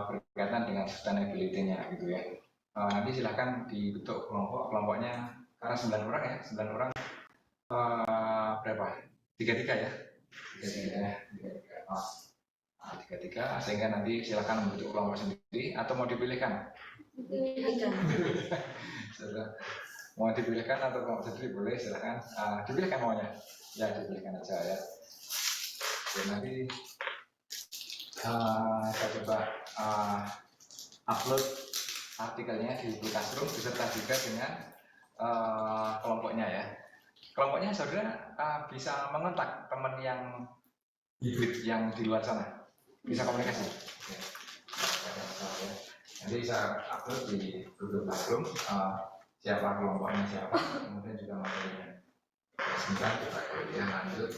berkaitan dengan sustainability-nya gitu ya. Nanti silahkan dibentuk kelompoknya karena 9 orang ya, 9 orang berapa? 33 ya? 33 sehingga nanti silahkan membentuk kelompok sendiri atau mau dipilihkan? Mau dipilihkan atau kelompok sendiri boleh, silahkan dipilihkan maunya ya, dipilihkan aja ya. Oke, nanti saya coba upload artikelnya di Classroom beserta juga dengan kelompoknya ya. Kelompoknya saudara bisa mengontak teman yang di luar sana, bisa komunikasi. Nanti saya upload di Google Classroom siapa kelompoknya siapa, kemudian juga materinya. Sebentar kita kemudian lanjut.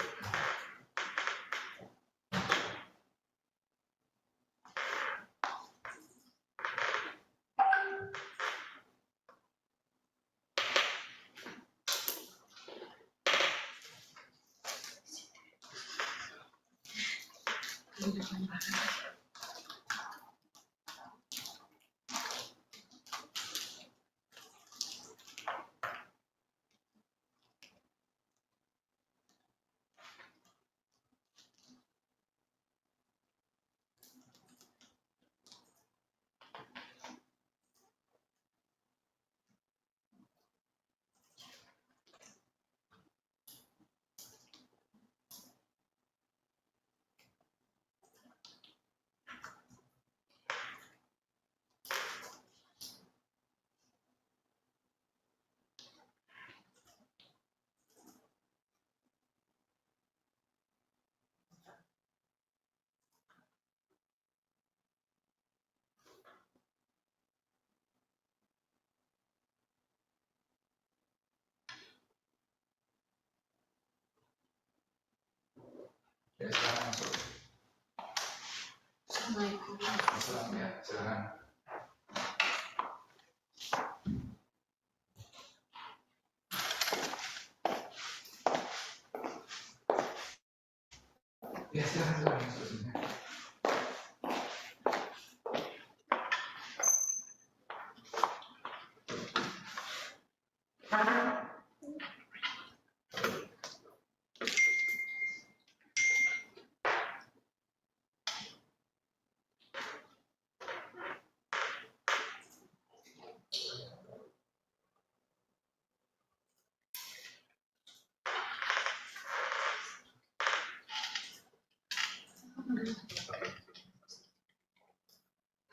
Ya, silakan masuk. Assalamualaikum. Assalamualaikum ya, silakan. Ya, silakan masuk.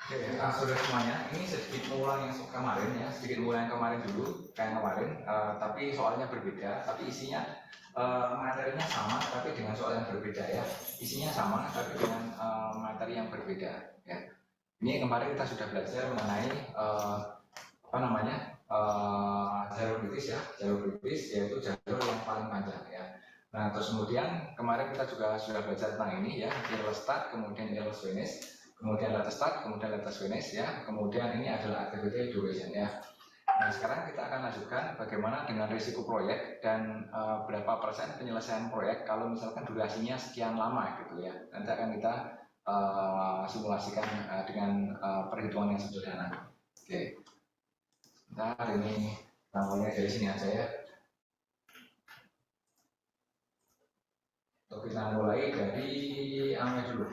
Oke, saudara semuanya, ini sedikit mengulang yang kemarin ya, sedikit mengulang yang kemarin dulu, kayak kemarin, tapi soalnya berbeda, tapi isinya materinya sama, tapi dengan soal yang berbeda ya, isinya sama, tapi dengan materi yang berbeda ya. Ini kemarin kita sudah belajar mengenai apa namanya jalur kritis ya, jalur kritis yaitu jalur yang paling panjang ya. Nah, terus kemudian kemarin kita juga sudah belajar tentang ini ya, latest start, kemudian latest finish, kemudian latest start, kemudian latest finish ya, kemudian ini adalah activity duration ya. Nah, sekarang kita akan lanjutkan bagaimana dengan risiko proyek dan berapa persen penyelesaian proyek kalau misalkan durasinya sekian lama gitu ya. Nanti akan kita simulasikan dengan perhitungan yang sederhana. Oke. Nah, ini namanya dari sini aja ya. Untuk kita mulai dari Ame dulu.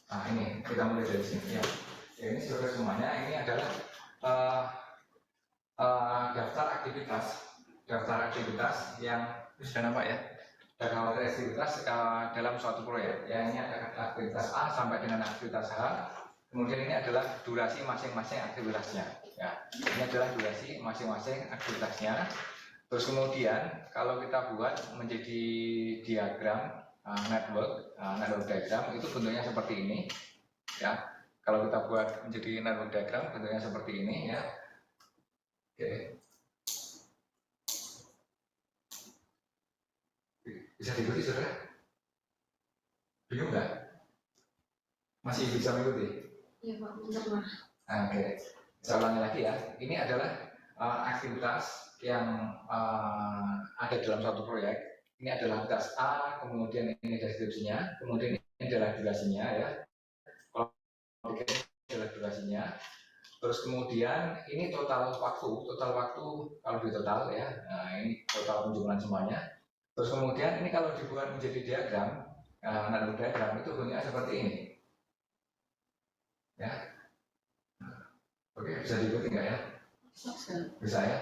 Nah, ini kita mulai dari sini ya. Ya, ini saudara semuanya, ini adalah daftar aktivitas yang sudah nampak ya. Daftar aktivitas dalam suatu proyek. Ya, ini ada aktivitas A sampai dengan aktivitas H. Kemudian ini adalah durasi masing-masing aktivitasnya. Ya, ini adalah durasi masing-masing aktivitasnya. Terus kemudian kalau kita buat menjadi diagram network diagram itu bentuknya seperti ini. Ya, kalau kita buat menjadi network diagram bentuknya seperti ini ya. Oke. Bisa diikuti saudara? Bingung nggak? Masih bisa mengikuti? Iya Pak, bentar. Oke, saya ulangi lagi ya. Ini adalah aktivitas yang ada dalam suatu proyek. Ini adalah aktivitas A, kemudian ini deskripsinya, kemudian adalah durasinya ya. Kalau ini adalah durasinya. Terus kemudian ini total waktu kalau di total ya. Nah, ini total penjumlahan semuanya. Terus kemudian ini kalau dibuat menjadi diagram, nano diagram itu bentuknya seperti ini. Ya. Oke, bisa diikuti nggak ya? Bisa ya.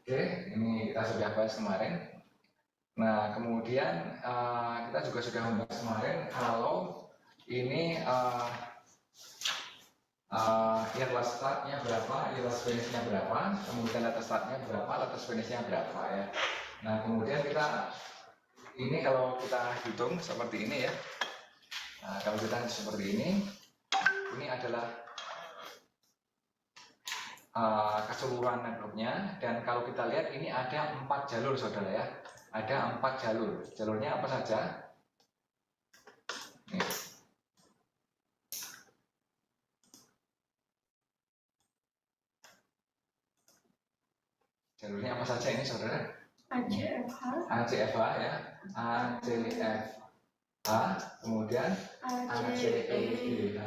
Oke, ini kita sudah bahas kemarin. Nah, kemudian kita juga sudah membahas kemarin kalau ini yield startnya berapa, yield finishnya berapa, kemudian latest startnya berapa, latest finishnya berapa ya. Nah, kemudian kita ini kalau kita hitung seperti ini ya. Nah, kalau kita seperti ini adalah keseluruhan networknya, dan kalau kita lihat ini ada 4 jalur saudara ya, ada 4 jalur. Jalurnya apa saja? Nih. Jalurnya apa saja ini saudara? ACFH ya, ACFH, kemudian ACEGH,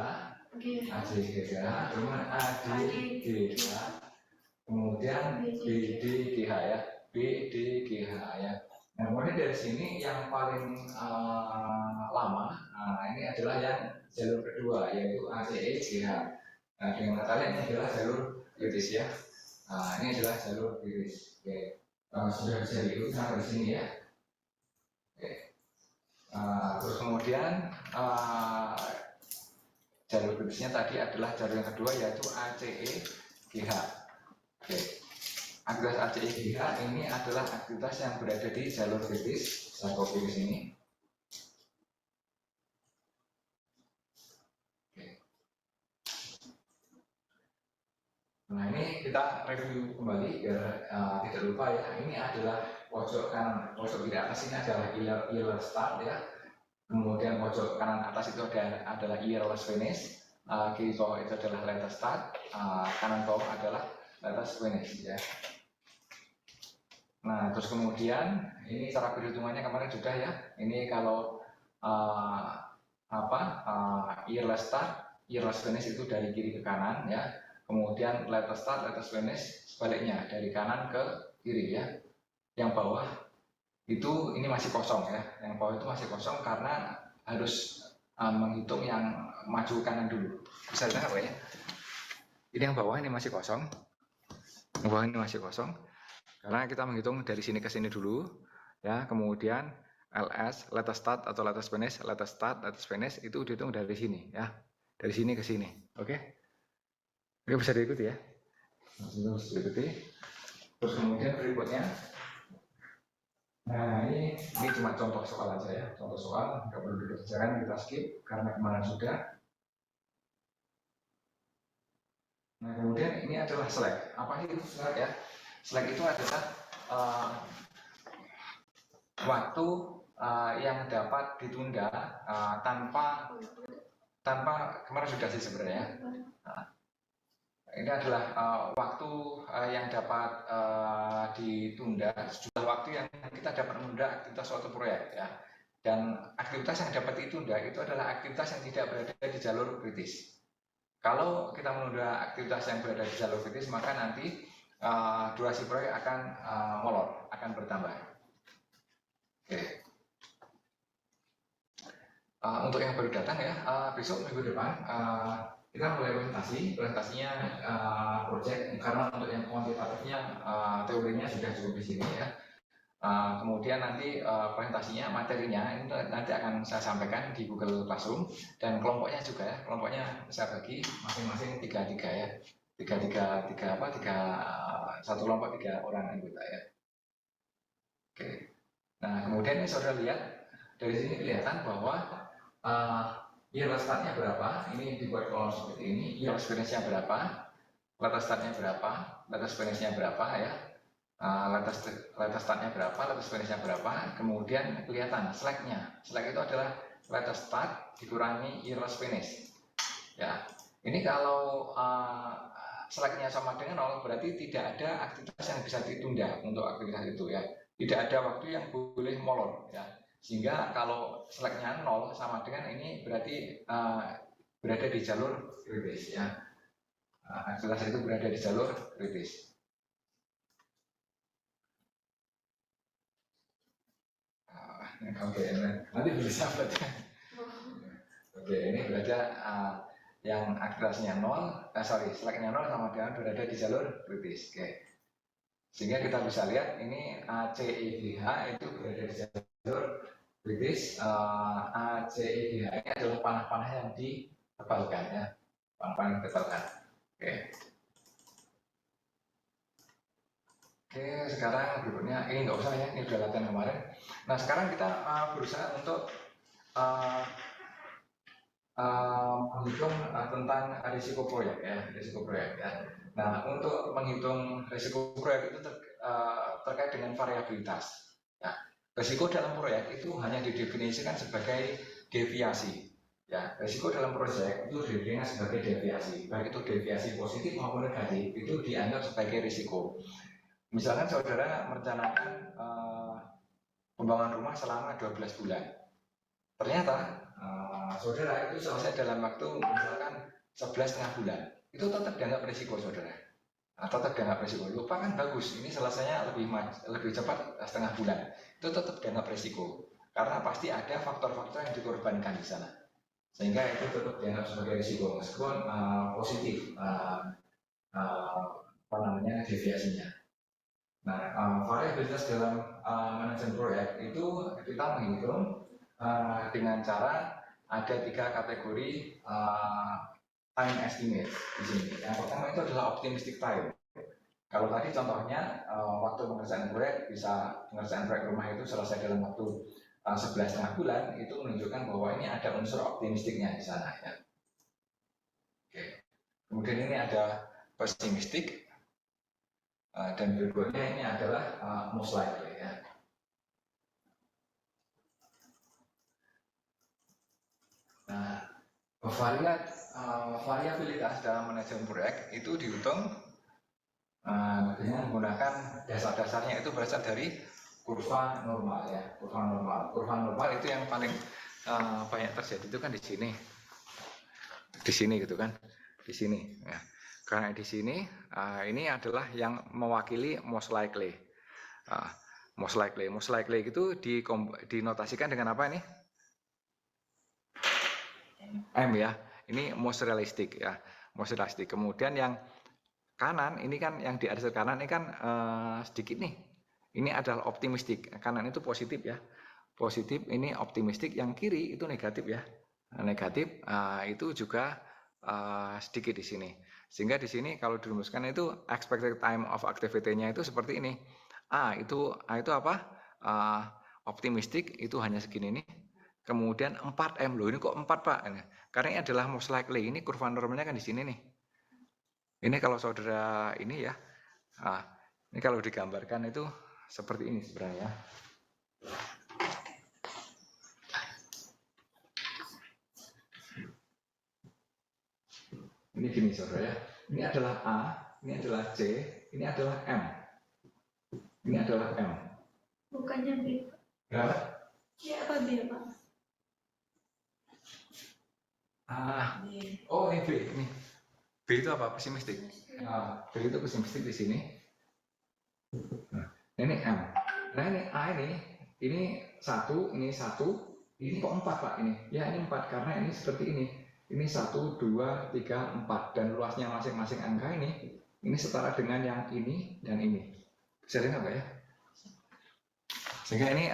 ACGH, kemudian ADGH, kemudian BDGH ya, BDGH ya. Nah, kemudian dari sini yang paling lama, ini adalah yang jalur kedua yaitu ACEGH. Nah, dengan kata ini adalah jalur kritis ya. Nah, ini adalah jalur kritis. Oke, sudah bisa diikuti sampai di sini ya. Oke. Terus kemudian jalur kritisnya tadi adalah jalur yang kedua yaitu ACEGH. Oke. Aktivitas ACEGH ini adalah aktivitas yang berada di jalur kritis. Saya copy ke sini. Oke. Nah, ini kita review kembali biar tidak lupa ya. Ini adalah pojok kanan, pojok kiri atas ini adalah yield start ya. Kemudian pojok kanan atas itu adalah yield finish. Kiri bawah itu adalah latest start, kanan bawah adalah latest finish ya. Nah, terus kemudian ini cara perhitungannya kemarin sudah ya. Ini kalau yield start, yield finish itu dari kiri ke kanan ya. Kemudian latest start, latest finish sebaliknya dari kanan ke kiri ya. Yang bawah itu ini masih kosong ya. Yang bawah itu masih kosong karena harus menghitung yang maju kanan dulu. Bisa dengar ya? Ini yang bawah ini masih kosong. Yang bawah ini masih kosong. Karena kita menghitung dari sini ke sini dulu, ya. Kemudian LS, latest start atau latest finish, latest start, latest finish itu dihitung dari sini, ya. Dari sini ke sini, oke? Oke, bisa diikuti ya. Bisa diikuti. Terus kemudian berikutnya, nah ini cuma contoh soal aja ya, contoh soal, nggak perlu dikerjakan, kita skip karena kemarin sudah. Nah kemudian ini adalah slack. Apa itu slack ya? Slack itu adalah waktu yang dapat ditunda tanpa kemarin sudah sih sebenarnya. Ini adalah waktu yang dapat ditunda, sejumlah waktu yang kita dapat menunda aktivitas suatu proyek ya. Dan aktivitas yang dapat ditunda itu adalah aktivitas yang tidak berada di jalur kritis. Kalau kita menunda aktivitas yang berada di jalur kritis, maka nanti durasi proyek akan molor, akan bertambah. Oke. Untuk yang baru datang ya, besok minggu depan kita mulai presentasinya project, karena untuk yang kuantitatifnya teorinya sudah cukup di sini ya. Kemudian nanti presentasinya, materinya ini nanti akan saya sampaikan di Google Classroom, dan kelompoknya juga ya, kelompoknya saya bagi masing-masing 3 ya, satu kelompok 3 orang anggota ya. Oke. Nah kemudian ini saudara lihat dari sini kelihatan bahwa yield startnya berapa, ini dibuat kolom seperti ini, yield finishnya berapa, latest startnya berapa, latest finishnya berapa ya. Latest startnya berapa, latest finishnya berapa, kemudian kelihatan slack-nya. Slack itu adalah latest start dikurangi yield finish. Ya, ini kalau slack-nya sama dengan 0 berarti tidak ada aktivitas yang bisa ditunda untuk aktivitas itu ya. Tidak ada waktu yang boleh molor ya. Sehingga kalau slacknya 0 sama dengan ini berarti berada di jalur kritis ya. Akselerasi itu berada di jalur kritis. Oke, nanti bisa baca. Oke, ini berarti yang akselerasinya 0, slacknya 0 sama dengan berada di jalur kritis. Oke. Sehingga kita bisa lihat ini ACEGH itu berada di jalur kritis. ACEGH ini adalah panah-panah yang ditebalkan ya, panah-panah yang ditebalkan. Oke. Oke, sekarang berikutnya ini nggak usah ya, ini udah latihan kemarin. Nah, sekarang kita berusaha untuk menghitung tentang risiko proyek ya, risiko proyek ya. Nah, untuk menghitung risiko proyek itu terkait dengan variabilitas. Ya, risiko dalam proyek itu hanya didefinisikan sebagai deviasi. Ya, risiko dalam proyek itu didefinisikan sebagai deviasi, baik itu deviasi positif maupun negatif itu dianggap sebagai risiko. Misalkan saudara merencanakan pembangunan rumah selama 12 bulan. Ternyata saudara itu selesai dalam waktu misalkan 11,5 bulan. Itu tetap dianggap risiko saudara. Tetap dianggap risiko. Lupa kan bagus, ini selesainya lebih cepat setengah bulan. Itu tetap dianggap risiko. Karena pasti ada faktor-faktor yang dikorbankan di sana. Sehingga itu tetap dianggap sebagai risiko meskipun positif deviasinya. Nah, variabilitas dalam manajemen proyek itu kita menghitung dengan cara ada 3 kategori time estimate di sini. Yang pertama itu adalah optimistic time. Kalau tadi contohnya waktu pengerjaan proyek pengerjaan proyek rumah itu selesai dalam waktu 11,5 bulan, itu menunjukkan bahwa ini ada unsur optimistiknya di sana ya. Oke. Kemudian ini ada pessimistic. Dan berikutnya ini adalah most likely ya. Nah, variabilitas dalam manajemen proyek itu dihitung dengan menggunakan dasar-dasarnya itu berasal dari kurva normal ya, kurva normal. Kurva normal itu yang paling banyak terjadi itu kan di sini gitu kan, di sini ya. Karena di sini ini adalah yang mewakili most likely. Most likely itu dinotasikan dengan apa ini? M ya. Ini most realistic ya. Most realistic. Kemudian yang kanan ini kan yang di atas kanan ini kan sedikit nih. Ini adalah optimistik. Kanan itu positif ya. Positif ini optimistik, yang kiri itu negatif ya. Negatif itu juga sedikit di sini. Sehingga di sini kalau dirumuskan itu expected time of activity-nya itu seperti ini. Itu apa? Optimistik itu hanya segini nih. Kemudian 4M loh, ini kok 4 Pak? Karena ini adalah most likely, ini kurva normalnya kan di sini nih. Ini kalau saudara ini ya, ini kalau digambarkan itu seperti ini sebenarnya. Ini gini saudara ya, ini adalah A, ini adalah C, ini adalah M. Ini adalah M. Bukannya B. Berapa? Ya apa B Pak? Oh ini B, ini B itu apa? Pesimistik. B itu pesimistik di sini. Nah, ini M. Nah ini A ini 1, ini 1, ini kok 4 Pak ini? Ya ini 4 karena ini seperti ini. Ini 1, 2, 3, 4 dan luasnya masing-masing angka ini setara dengan yang ini dan ini. Bisa lihat nggak ya? Sehingga ini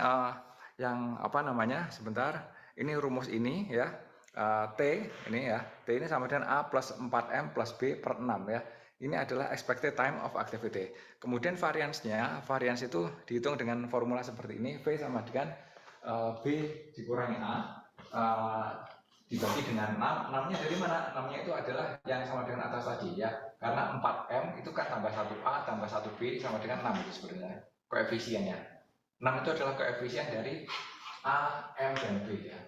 yang apa namanya? Sebentar. Ini rumus ini ya. T ini ya. T ini sama dengan A plus 4M plus B per 6 ya. Ini adalah expected time of activity. Kemudian varians itu dihitung dengan formula seperti ini. V sama dengan B dikurangi A. Dibagi dengan 6, 6-nya dari mana? 6-nya itu adalah yang sama dengan atas tadi ya. Karena 4M itu kan tambah 1A tambah 1B sama dengan 6 itu sebenarnya koefisiennya. 6 itu adalah koefisien dari A, M, dan B ya.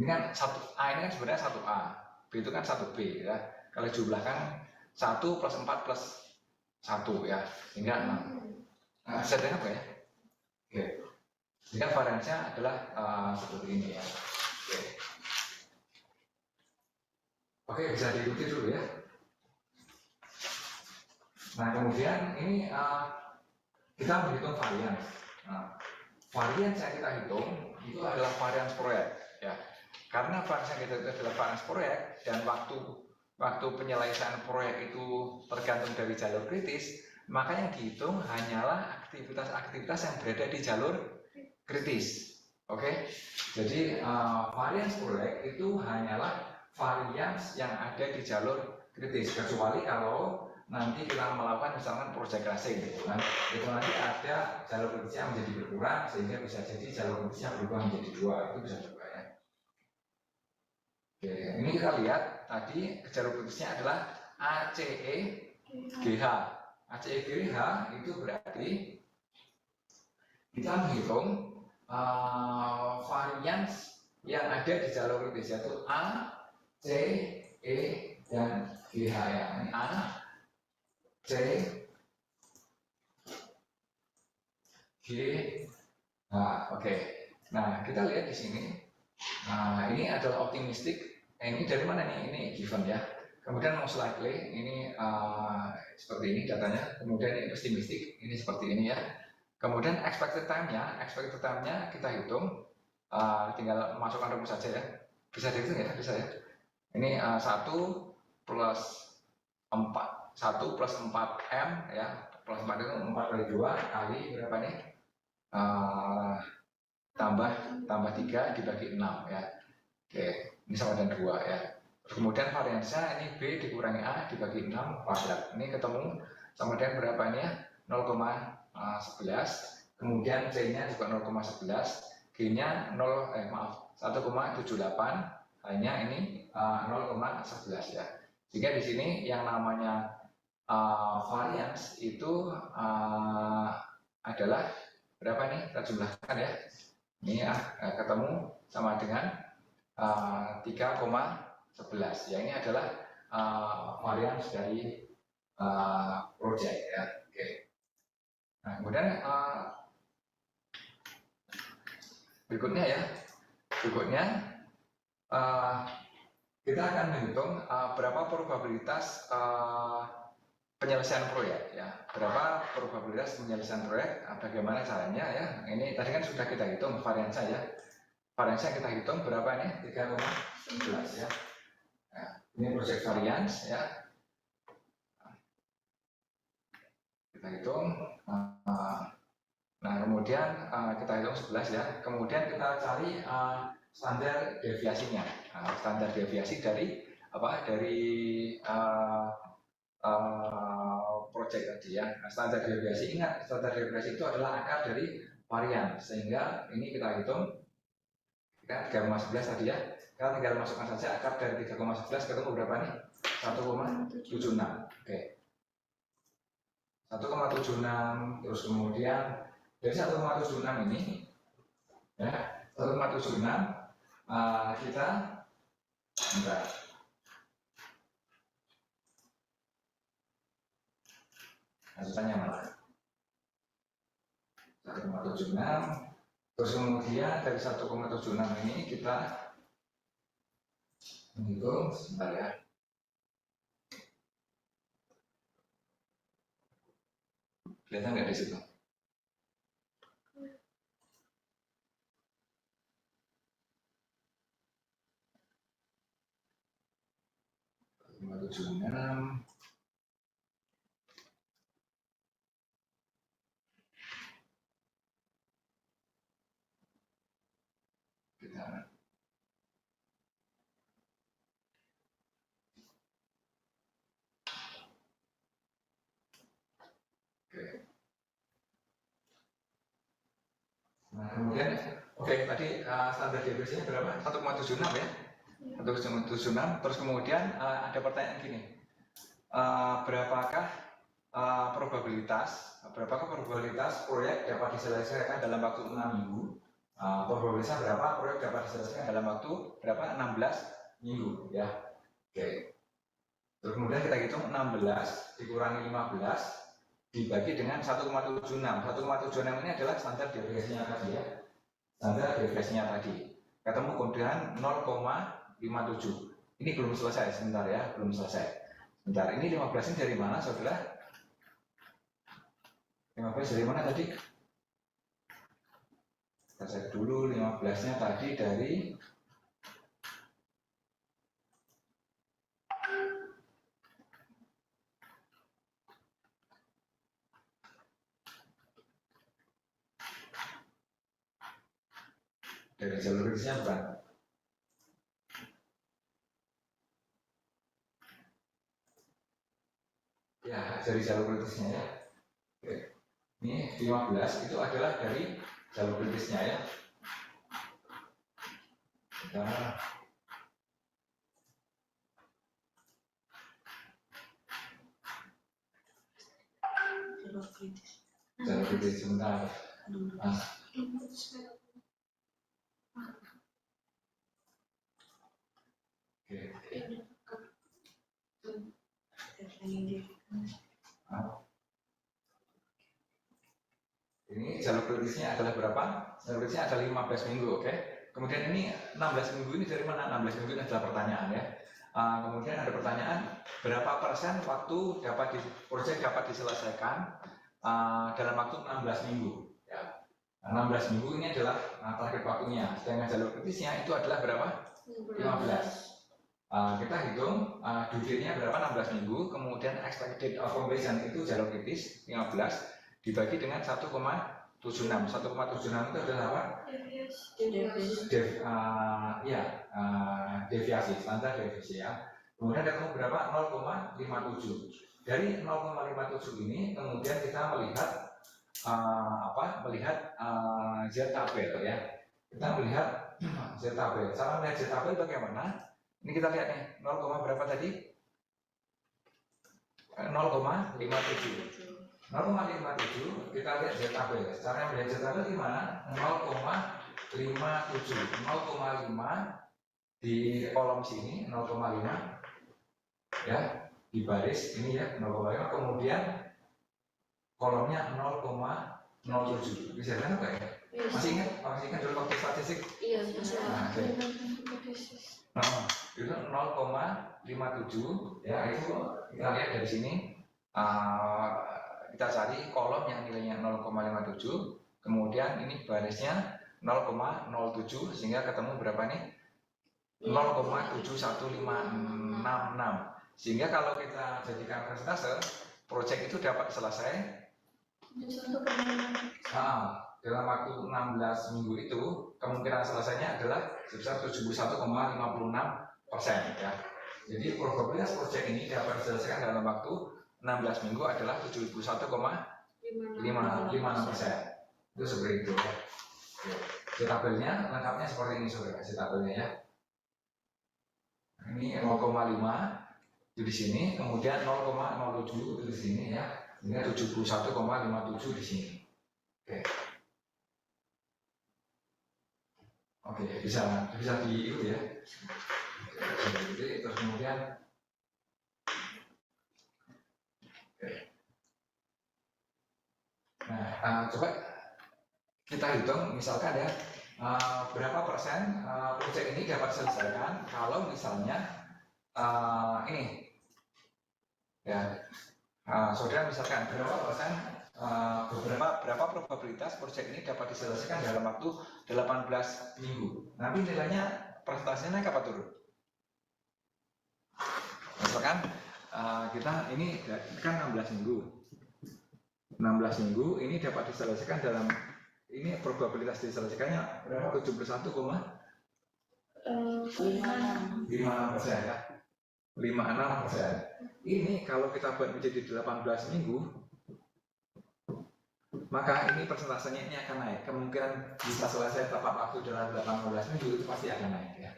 Ini kan A ini kan sebenarnya 1A, B itu kan 1B ya. Kalau jumlahkan 1 plus 4 plus 1 ya, hingga 6. Nah, bisa dengar apa ya? Oke. Sehingga variansnya adalah seperti ini ya. Oke, bisa diikuti dulu ya. Nah, kemudian ini kita menghitung varians. Nah, varians yang kita hitung itu adalah varians proyek ya. Karena varians yang kita hitung adalah varians proyek dan waktu penyelesaian proyek itu tergantung dari jalur kritis, maka yang dihitung hanyalah aktivitas-aktivitas yang berada di jalur kritis. Oke, jadi varians proyek itu hanyalah varians yang ada di jalur kritis, kecuali kalau nanti kita melakukan misalkan proyek racing gitu kan, itu nanti ada jalur kritisnya menjadi berkurang sehingga bisa jadi jalur kritisnya berubah menjadi 2, itu bisa juga ya. Oke, ini kita lihat tadi jalur kritisnya adalah ACE GH. ACE GH itu berarti kita menghitung varians yang ada di jalur kritis, yaitu A, C, E, dan GH ya. Ini A, C, G, H. Oke. Nah, kita lihat di sini. Nah, ini adalah optimistik. Ini dari mana nih? Ini given ya. Kemudian most likely ini seperti ini datanya. Kemudian ini pessimistic, ini seperti ini ya. Kemudian expected time-nya kita hitung. Tinggal masukkan rumus saja ya. Bisa dihitung ya, bisa ya. Ini 1 plus 4M ya, plus 4 itu 4 kali 2 kali berapa nih? Tambah 3 dibagi 6 ya. Oke, ini sama dengan 2 ya. Kemudian variansnya ini B dikurangi A dibagi 6 kuadrat. Ini ketemu sama dengan berapa ini ya? 0,11. Kemudian C-nya juga 0,11. G-nya 1,78. Hanya ini 0,11 ya. Sehingga di sini yang namanya varians itu adalah berapa nih? Kita jumlahkan ya. Ini ya ketemu sama dengan 3,11 ya. Ini adalah varians dari project ya. Oke. Nah, kemudian berikutnya kita akan menghitung berapa probabilitas penyelesaian proyek ya. Berapa probabilitas penyelesaian proyek, bagaimana caranya ya. Ini tadi kan sudah kita hitung variansa ya. Variansa kita hitung berapa nih? 3,11 ya. Nah, ini project variance ya. Kita hitung. Nah, kemudian kita hitung 11 ya. Kemudian kita cari standar deviasinya. Standar deviasi dari apa? Dari project tadi ya. Standar deviasi, ingat standar deviasi itu adalah akar dari varian. Sehingga ini kita hitung 3,11 tadi ya. Kita tinggal masukkan saja akar dari 3,11 ketemu berapa nih? 1,76. Oke. 1,76 terus kemudian dari 1,76 ini ya, 1,76 kita enggak hasilnya malah 1,76 terus kemudian dari 1,76 ini kita menghitung sebentar ya. Kelihatan nggak di situ? Enam. Kita nah, kemudian tadi standar deviasinya berapa? 1,76 ya. 1,76. Terus kemudian ada pertanyaan gini. Berapakah probabilitas proyek dapat diselesaikan dalam waktu 6 minggu? Probabilitasnya berapa proyek dapat diselesaikan dalam waktu berapa? 16 minggu ya. Oke. Terus kemudian kita hitung 16 dikurangi 15 dibagi dengan 1,76. 1,76 ini adalah standar deviasinya tadi ya. standar deviasinya tadi. Ketemu kemudian 0,57. Ini belum selesai, sebentar ya, belum selesai. Sebentar, ini 15 ini dari mana saudara? 15 dari mana tadi? Kita cek dulu 15-nya tadi dari jalur kritisnya bukan? Ya, dari jalur kritisnya ya. Oke. Ini 15 itu adalah dari jalur kritisnya ya. Nah, jalur kritis sebentar. Nah, oke. Ini jalur kritisnya adalah berapa? Jalur kritisnya ada 15 minggu, oke? Kemudian ini 16 minggu ini dari mana? 16 minggu ini adalah pertanyaan ya. Kemudian ada pertanyaan, berapa persen waktu proyek dapat diselesaikan dalam waktu 16 minggu? Ya. 16 minggu ini adalah target waktunya. Sedangkan jalur kritisnya itu adalah berapa? 15. Kita hitung due-nya berapa? 16 minggu. Kemudian expected completion itu jalur kritis 15 dibagi dengan 1,76. 1,76 itu adalah apa? Deviasi, standar deviasi ya. Kemudian ketemu berapa? 0,57. Dari 0,57 ini kemudian kita melihat Z tabel ya. Kita melihat Z tabel. Cara melihat Z tabel bagaimana? Ini kita lihat nih, 0, berapa tadi? 0,57. 0,57 kita lihat Z tabel. Cara melihat Z tabel gimana? 0,57. 0,5 di kolom sini 0,5 ya, di baris ini ya 0,5, kemudian kolomnya 0,07. Bisa kan enggak ya? Masih ingat dulu waktu statistik? Iya, Nah, itu 0,57 ya, itu kita lihat dari sini. Kita cari kolom yang nilainya 0,57, kemudian ini barisnya 0,07 sehingga ketemu berapa nih? 0,71566. Sehingga kalau kita jadikan persentase, proyek itu dapat selesai dalam waktu 16 minggu itu, kemungkinan selesainya adalah sebesar 71,56% ya. Jadi probabilitas proyek ini dapat diselesaikan dalam waktu 16 minggu adalah 71,56%. Itu seperti itu ya. Tabelnya lengkapnya seperti ini saudara, tabelnya ya. Ini 0,5 itu di sini, kemudian 0,07 itu di sini ya. Ini 71,57 di sini. Oke, bisa di itu ya. Jadi terus kemudian coba kita hitung misalkan ya, berapa persen proyek ini dapat diselesaikan kalau misalnya ini ya, saudara misalkan berapa persen, berapa probabilitas proyek ini dapat diselesaikan dalam waktu 18 minggu. Nanti nilainya presentasinya naik apa turun? Misalkan kita ini kan 16 minggu. 16 minggu ini dapat diselesaikan dalam, ini probabilitas diselesaikannya berapa? 71,56% ya. 56%. Ini kalau kita buat menjadi 18 minggu, maka ini persentasenya ini akan naik. Kemungkinan bisa selesai tepat waktu dalam 18 minggu itu pasti akan naik ya.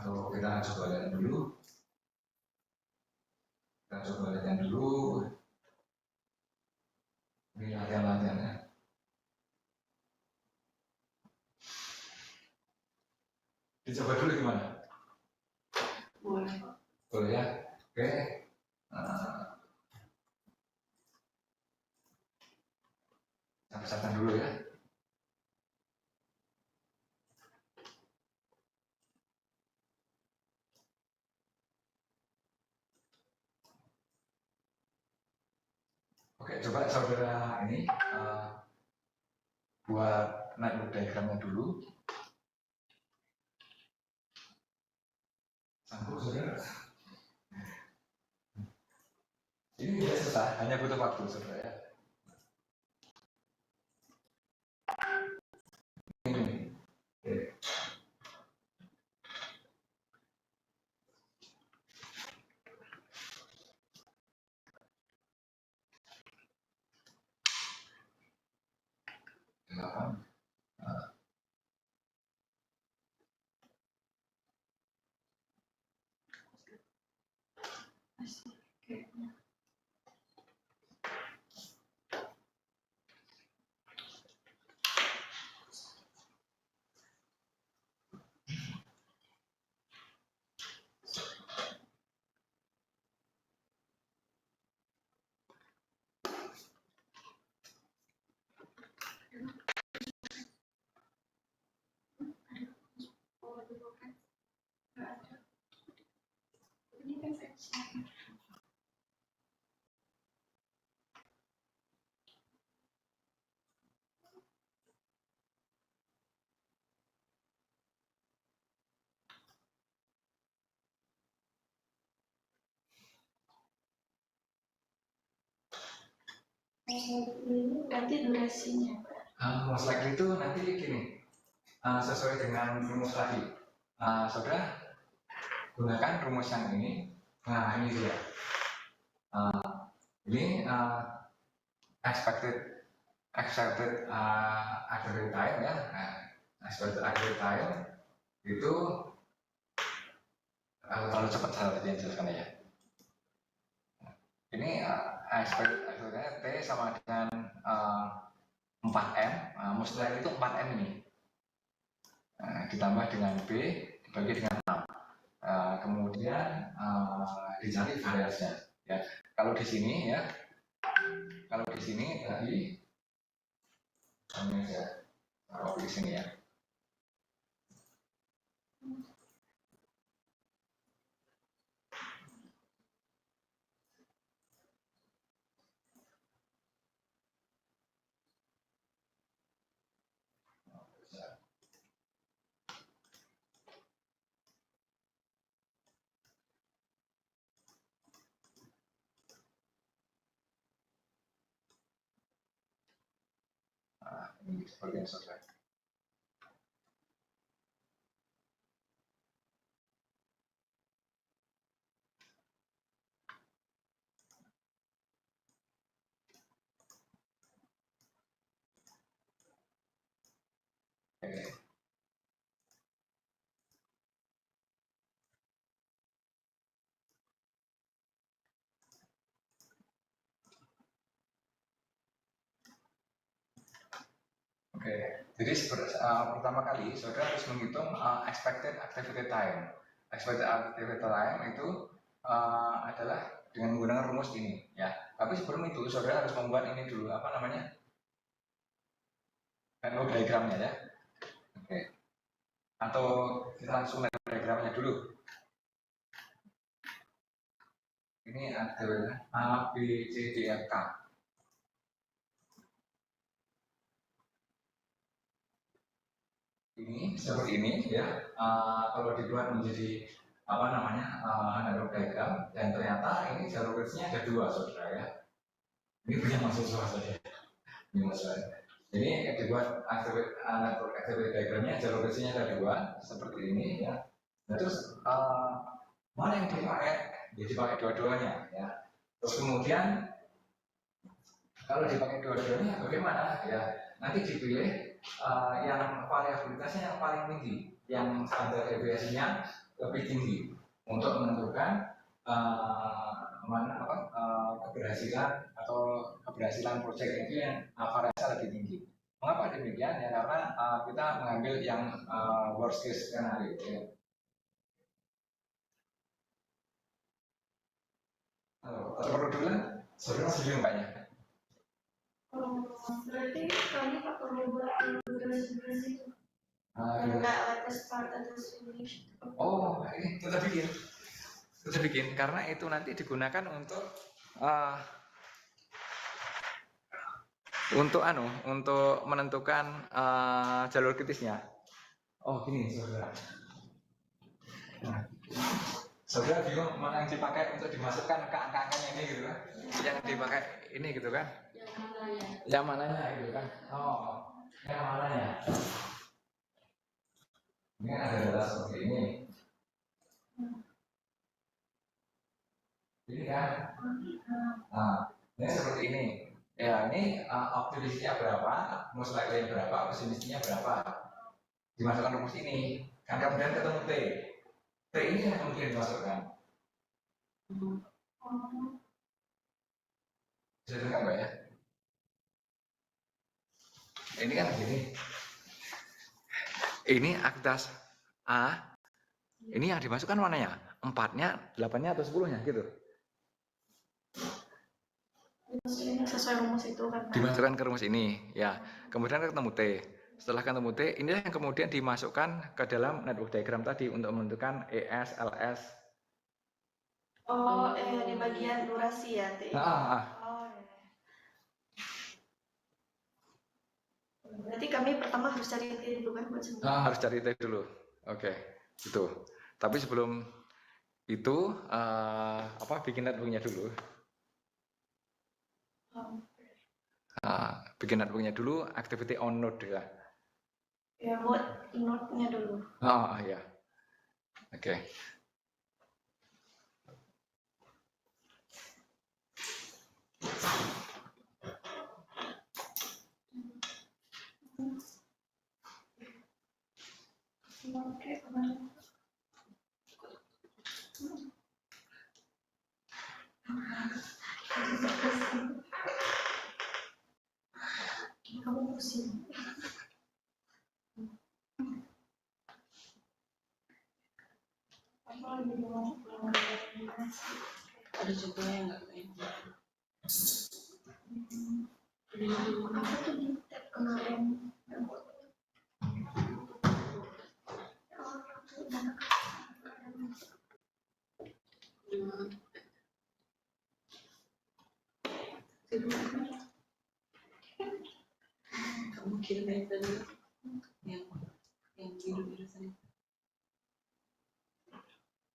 Atau kita coba lihat dulu. Ini latihan-latihannya. Dicoba dulu gimana? Boleh ya. Oke. jelaskan dulu ya. Oke, coba saudara ini buat network diagramnya dulu. Sanggup saudara? Ini tidak susah, hanya butuh waktu saudara ya. Ini. Oke. Delapan. Ini kan section. Ganti durasinya. Most likely itu nanti gini, sesuai dengan rumus tadi. Saudara gunakan rumus yang ini. Nah ini dia. Ini expected accurate time ya. Expected accurate time itu terlalu cepat saya jelaskan ya. Ini expected accurate time T sama dengan 4M. Mustahil itu 4M ini. Ditambah dengan B dibagi dengan 6. Kemudian dicari variasinya. Ya. Kalau di sini ya, tadi ini saya taruh di sini ya. Ini seperti yang selesai. Oke. Oke, jadi pertama kali saudara harus menghitung expected activity time. Expected activity time itu adalah dengan menggunakan rumus ini, ya. Tapi sebelum itu saudara harus membuat ini dulu, apa namanya? Network diagramnya ya. Oke. Atau kita langsung network diagramnya dulu. Ini adalah A, B, C, D, F, K. Ini seperti ini ya. Kalau dibuat menjadi apa namanya network diagram, dan ternyata ini jalur garisnya ada 2 saudara ya. Ini punya mahasiswa saja. Ini mahasiswa. Jadi dibuat network activity diagramnya jalur garisnya ada 2 seperti ini ya. Nah, terus mana yang dipakai? Ya dipakai dua-duanya ya. Terus kemudian kalau dipakai dua-duanya bagaimana ya? Nanti dipilih yang variabilitasnya yang paling tinggi, yang standar deviasinya lebih tinggi untuk menentukan keberhasilan atau keberhasilan proyek itu yang variasinya lebih tinggi. Mengapa demikian? Ya karena kita mengambil yang worst case scenario. Ya. Halo, perlu dulu? Saudara setuju banyak. Berarti kami tak perlu buat durasi itu. Enggak like start atau finish. Oh, ini kita bikin karena itu nanti digunakan untuk menentukan jalur kritisnya. Oh gini saudara. Nah, saudara bingung mana yang dipakai untuk dimasukkan ke angka-angkanya ini gitu kan? Yang dipakai ini gitu kan? Yang mananya gitu kan? Oh, yang mananya? Ini kan ada data seperti ini. Ini kan? Nah, ini seperti ini. Ya ini optimisnya berapa, most likely berapa, pesimisnya berapa. Dimasukkan rumus ini. Kan kemudian ketemu T. T ini yang kemudian dimasukkan. Bisa dengar nggak ya? Ini kan gini. Ini aktas A. Ini yang dimasukkan mananya? 4-nya, 8-nya atau 10-nya gitu? Sesuai rumus itu kan? Dimasukkan ke rumus ini, ya. Kemudian ketemu T. Setelah ketemu T, inilah yang kemudian dimasukkan ke dalam network diagram tadi untuk menentukan ES, LS. Oh, di bagian durasi ya, T. Oh, ya. Berarti kami pertama harus cari T dulu kan buat semua. Harus cari T dulu. Oke, itu. Tapi sebelum itu bikin networknya dulu. Bikin networknya dulu, activity on node ya. Ya, buat node-nya dulu. Ya. Oke. Oke, kemarin. Kamu pusing. Ada juga yang nggak kayak gitu. Aku tuh di tab kemarin. Kamu kirim aja dulu yang biru sana,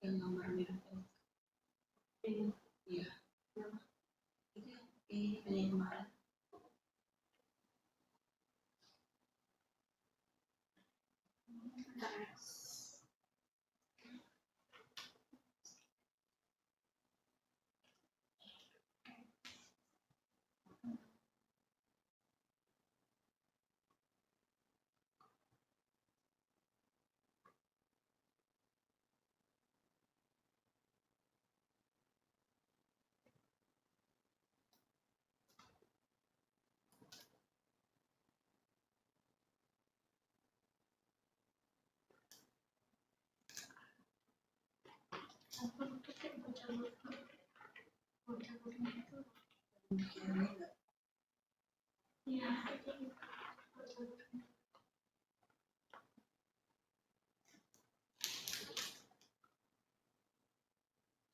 yang gambar biru sana. Iya. Itu yang kemarin.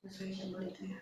Sesuai jadwal itu ya.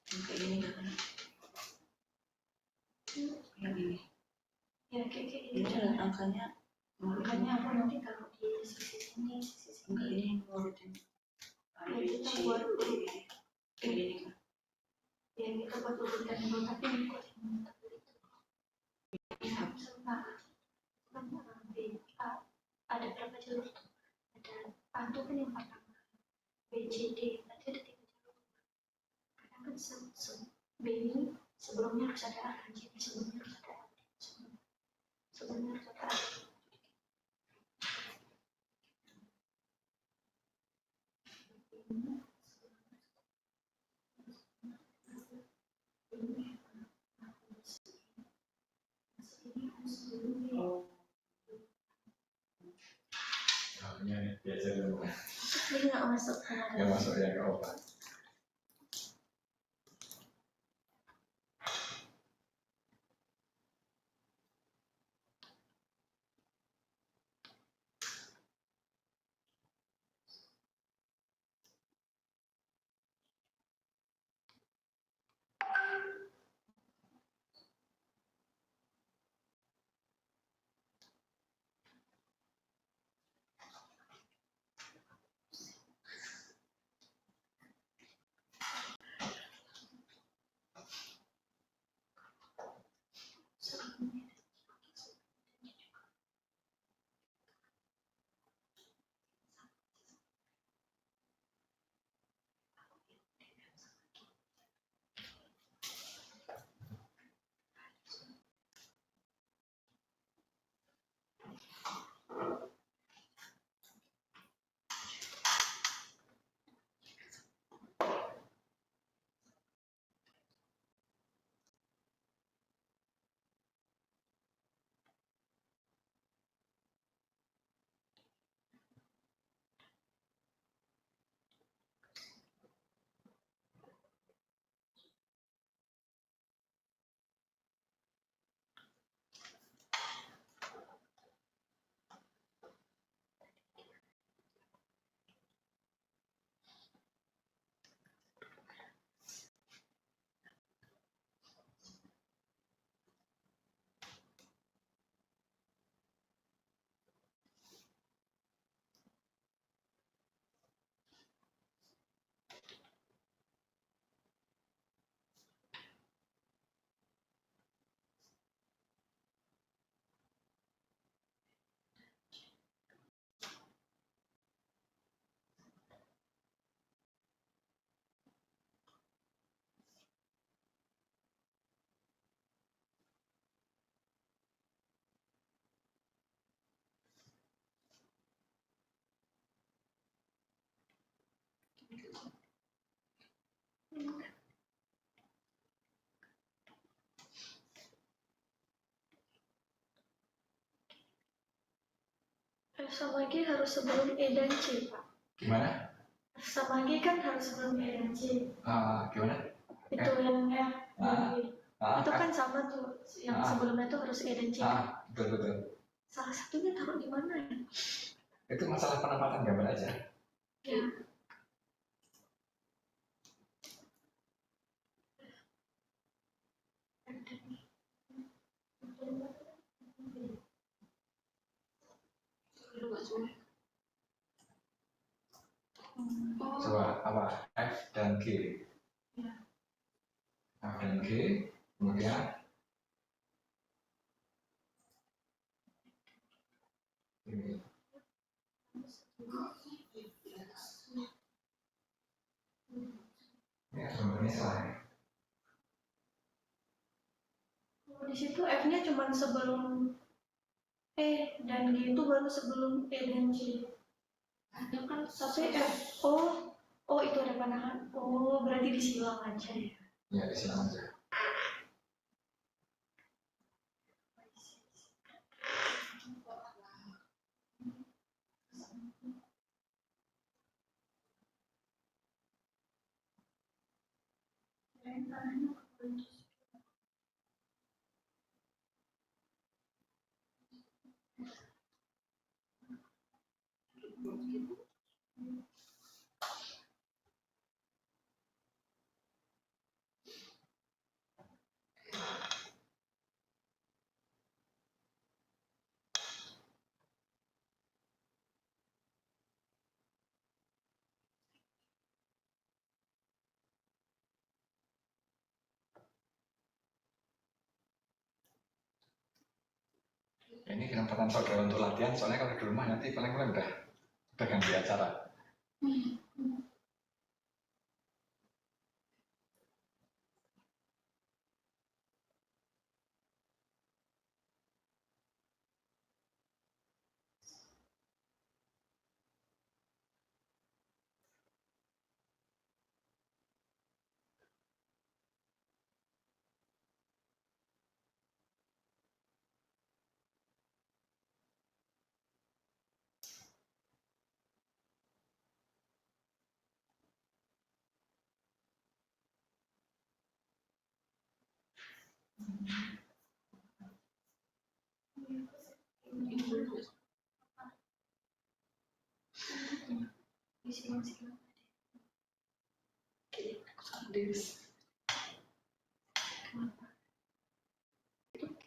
Yang kayak gini kan? Yang ini. Ya kayak Ini gitu. kan angkanya Makanya aku nanti kalau di sisi sini enggak ini ngurutin Ya, kita buat kayak gini kan? ya kita buat urutan dulu tapi ngikutin ya sebentar ada berapa jalur tuh? Ada A itu kan yang pertama, B, C, D, nanti ada 3 jalur. Kadang kan B ini sebelumnya harus ada A dan C, sebelumnya harus ada A, sebelumnya harus ada A. Ini biasa dulu. Ini nggak masuk Nggak masuk ya ke otak. Sama G harus sebelum E dan C, Pak. Gimana? Sama G kan harus sebelum E dan C. Gimana? Itu yang F dan G. Itu F. kan sama tuh, yang sebelumnya tuh harus E dan C. Betul. Salah satunya taruh di mana ya? Itu masalah penempatan gambar aja. Ya. Coba apa? F dan G. Ya. F dan G, kemudian ini. Ya, gambarnya salah. Di situ F-nya cuma sebelum E dan G itu baru sebelum E dan C. Ada kan tapi F O itu ada panahan. Oh, berarti disilang aja ya. Ya, disilang aja. Ini kesempatan saudara untuk latihan, soalnya kalau di rumah nanti paling-paling udah ganti acara.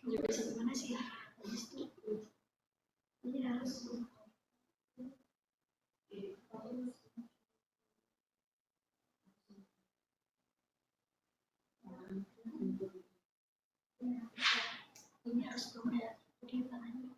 Juga bagaimana sih ya? Habis itu ini harus ini harus benar dia tangannya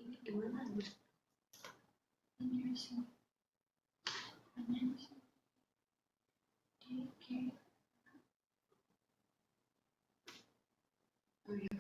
ini gimana ini bisa ini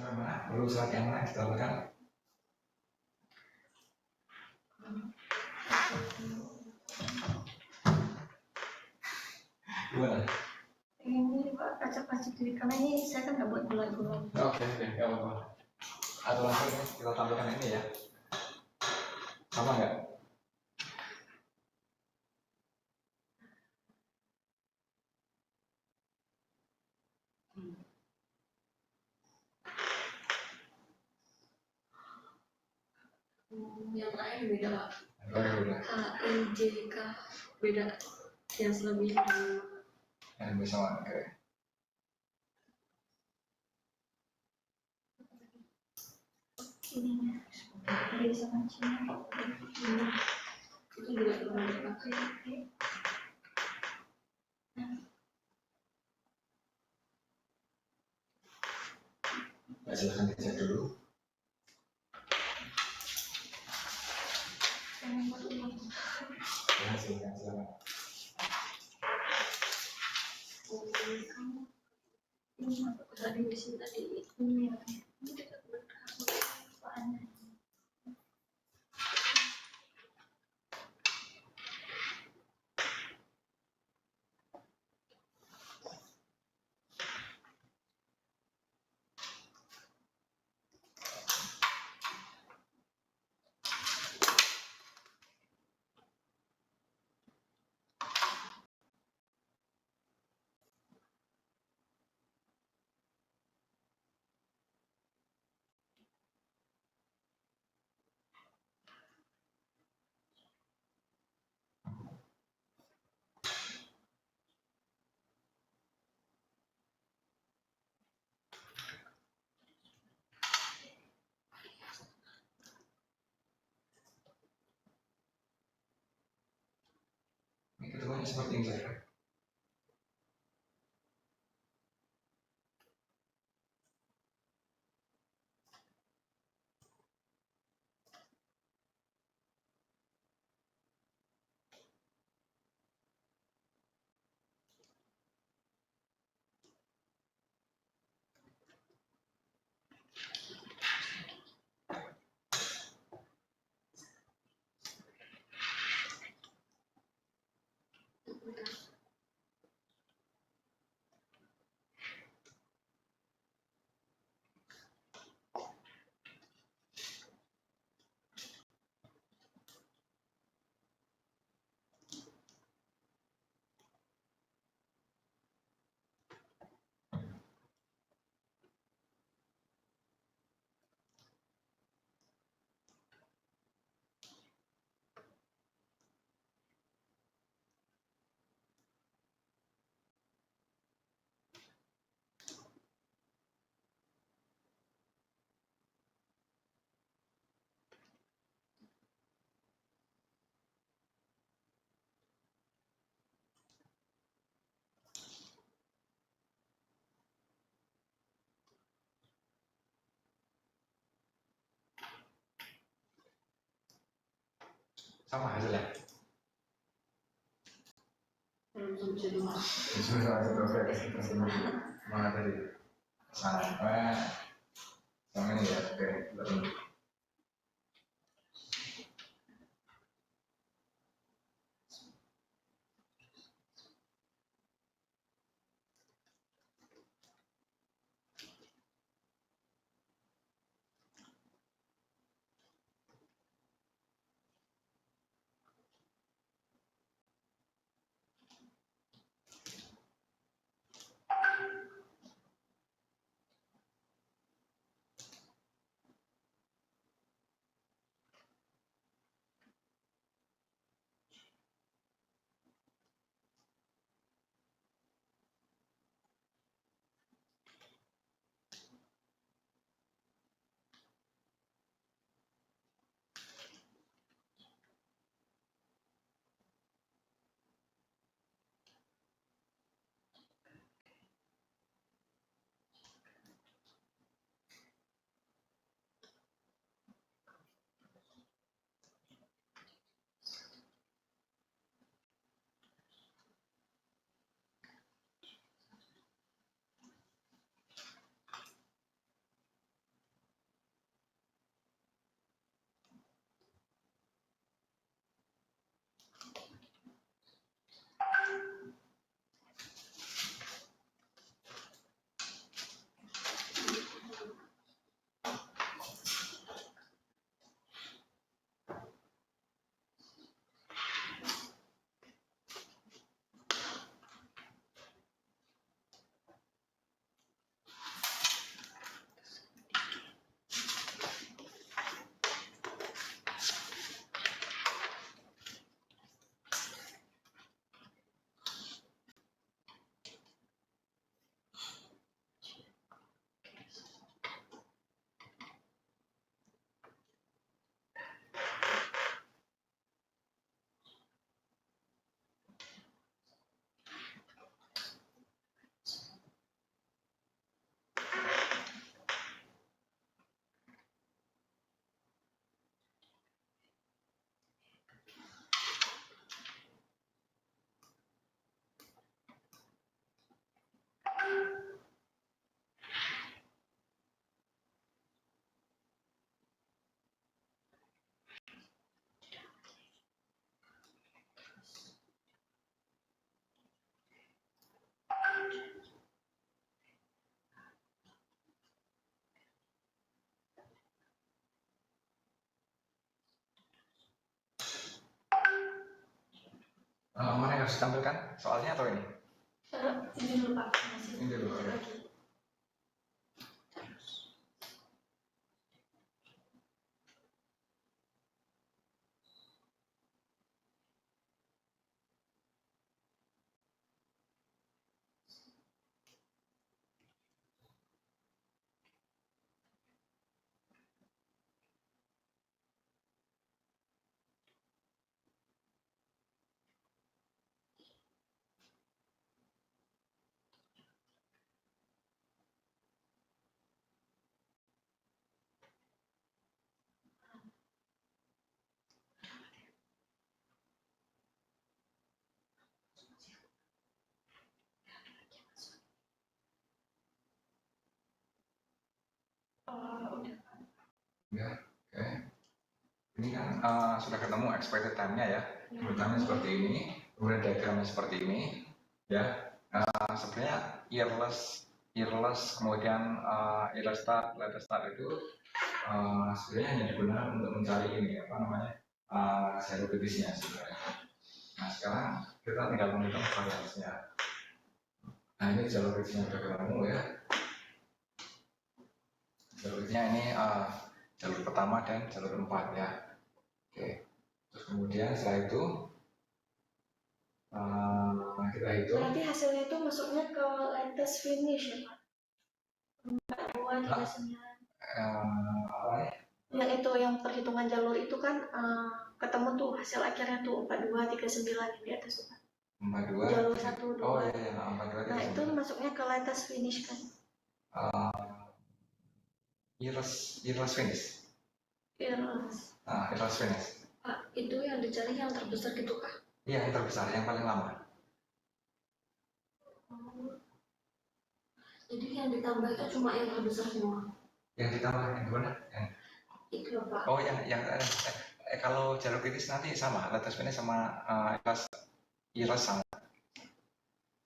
Sampai mana? Perlu slide yang mana? Ditampilkan. Gimana? Ini Pak, acak-acak diri karena ini saya kan nggak buat bulan-bulan. Oke, nggak apa-apa. Atau langsung kita tampilkan ini ya. Sama nggak? Yang lain beda Pak. Oke, udah. HIJK beda yang selebihnya. Yang bisa oke. Ininya dari sama Cina. Itu juga terlalu pakai. Nah, silahkan dicek dulu. Ya, silakan. Ini apa tadi di sini tadi ini ya. Ini kita berkah. Ini ketemunya seperti ini ya. Sama hasilnya. Mana tadi? Sampai sama ini ya. Oke, betul. harus ditampilkan soalnya atau ini? Ini dulu Pak, masih Ini dulu, ya. lagi. Udah. Ya, oke. Ini kan sudah ketemu expected time-nya ya. Urutannya seperti ini, kemudian diagramnya seperti ini, ya. Sebenarnya yearless, kemudian year start, later start itu sebenarnya hanya digunakan untuk mencari ini apa namanya zero kritisnya sebenarnya. Nah sekarang kita tinggal menghitung variasinya. Nah ini jalur kritisnya sudah ketemu ya. Jalurnya ini jalur pertama dan jalur 4 ya. Oke. Terus kemudian setelah itu kita hitung. Berarti hasilnya itu masuknya ke latest finish ya Pak? 42, 39. Apa ya? Yang itu yang perhitungan jalur itu kan ketemu tuh hasil akhirnya tuh 42, 39 di atas tuh Pak. 42. Jalur 1, 2. Oh iya, 42. Nah itu masuknya ke latest finish kan? Yearless finish. Yearless. Yearless finish. Pak, itu yang dicari yang terbesar gitu Kak? Iya, yang terbesar, yang paling lama. Jadi yang ditambah itu cuma yang terbesar semua? Yang ditambah yang gimana? Itu ya Pak. Oh, yang kalau jalur kritis nanti sama, latest finish sama yearless sama.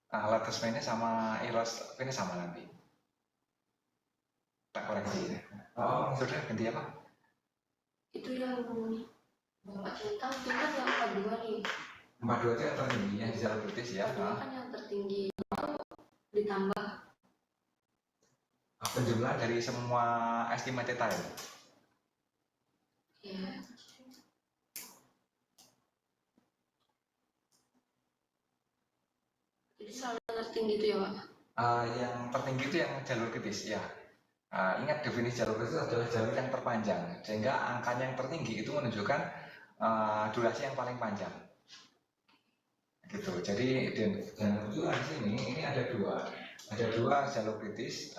Latest finish sama yearless finish sama nanti. Tak koreksi. Oh, sudah ganti apa? Itu yang Bapak cerita itu kan yang 42 nih. 42 itu yang tertinggi, yang di jalur kritis ya. 42 kan yang tertinggi, itu ditambah Penjumlahan dari semua estimated time. ya. Jadi selalu yang tertinggi itu ya Pak? Yang tertinggi itu yang jalur kritis ya. Ingat definisi jalur kritis adalah jalur yang terpanjang, sehingga angkanya yang tertinggi itu menunjukkan durasi yang paling panjang. Gitu. Jadi dan kebetulan di sini ini ada dua jalur kritis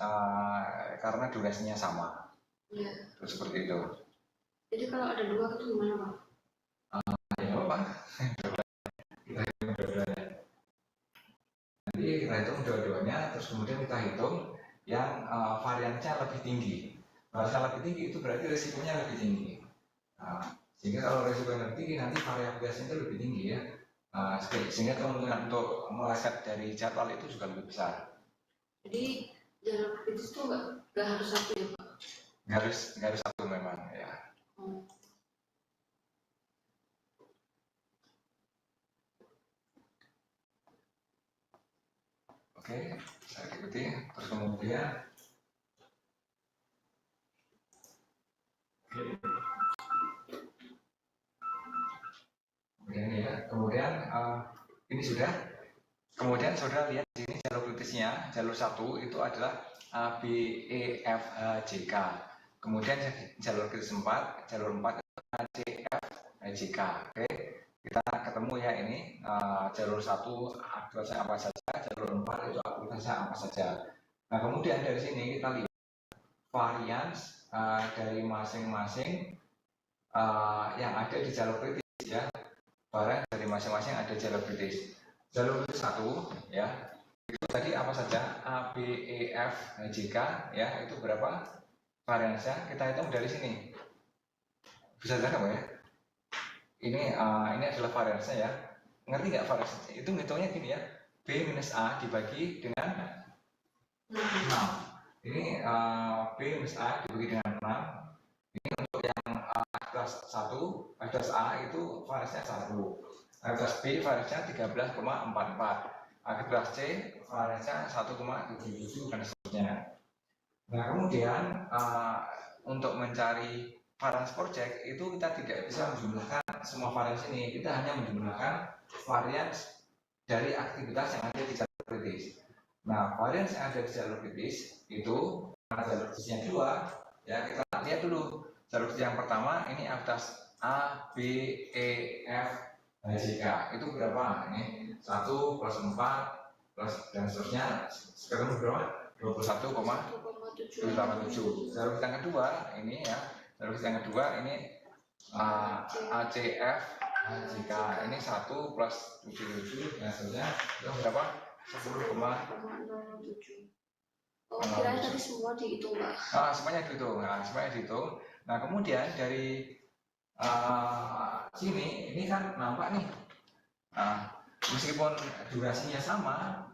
karena durasinya sama. Iya. Terus seperti itu. Jadi kalau ada dua itu gimana Pak? Ya apa? Kita hitung dua-duanya. Nanti kita hitung dua-duanya, terus kemudian kita hitung yang variannya lebih tinggi. Variannya lebih tinggi itu berarti risikonya lebih tinggi. Sehingga kalau risiko yang lebih tinggi nanti variabilitasnya itu lebih tinggi ya. Sehingga kemungkinan untuk meleset dari jadwal itu juga lebih besar. Jadi jalur kritis itu nggak harus satu ya Pak? Nggak harus satu memang ya. Oke, saya ikuti. Terus kemudian kemudian ini sudah. Kemudian saudara lihat di sini jalur kritisnya, jalur 1 itu adalah A, B, E, F, H, J, K. Kemudian jalur kritis 4, jalur 4 itu A, C, F, J, K. Oke, kita ketemu ya ini jalur 1 aktivitasnya apa saja, jalur 4 itu aktivitasnya apa saja. Nah kemudian dari sini kita lihat varians dari masing-masing yang ada di jalur kritis ya. Varian dari masing-masing ada jalur kritis. Jalur kritis 1 ya, itu tadi apa saja A, B, E, F, J, K ya, itu berapa variannya kita hitung dari sini. Bisa lihat nggak ya? Ini adalah variannya ya. Ngerti nggak variannya? Itu ngitungnya gini ya, B minus A dibagi dengan 6. Ini B minus A dibagi dengan 6. Ini untuk yang kelas 1, kelas A itu variannya 1. Aktivitas B variasinya 13,44. Aktivitas C variasinya 1,77 dan seterusnya. Nah kemudian untuk mencari varians project itu kita tidak bisa menjumlahkan semua varians ini, kita hanya menjumlahkan varians dari aktivitas yang ada di jalur kritis. Nah varians yang ada di jalur kritis itu karena jalur kritisnya dua, ya kita lihat dulu jalur kritis yang pertama ini aktivitas A, B, E, F, H, K itu berapa? Ini 1 plus 4 plus dan seterusnya sekarang berapa? 21,787. Jalur yang kedua ini ya, jalur yang kedua ini ACF HJK ini 1 plus 77 dan seterusnya itu berapa? 10,07. Oh, kira tadi semua dihitung, Pak. Semuanya dihitung. Semuanya dihitung. Nah, kemudian dari sini ini kan nampak nih. Meskipun durasinya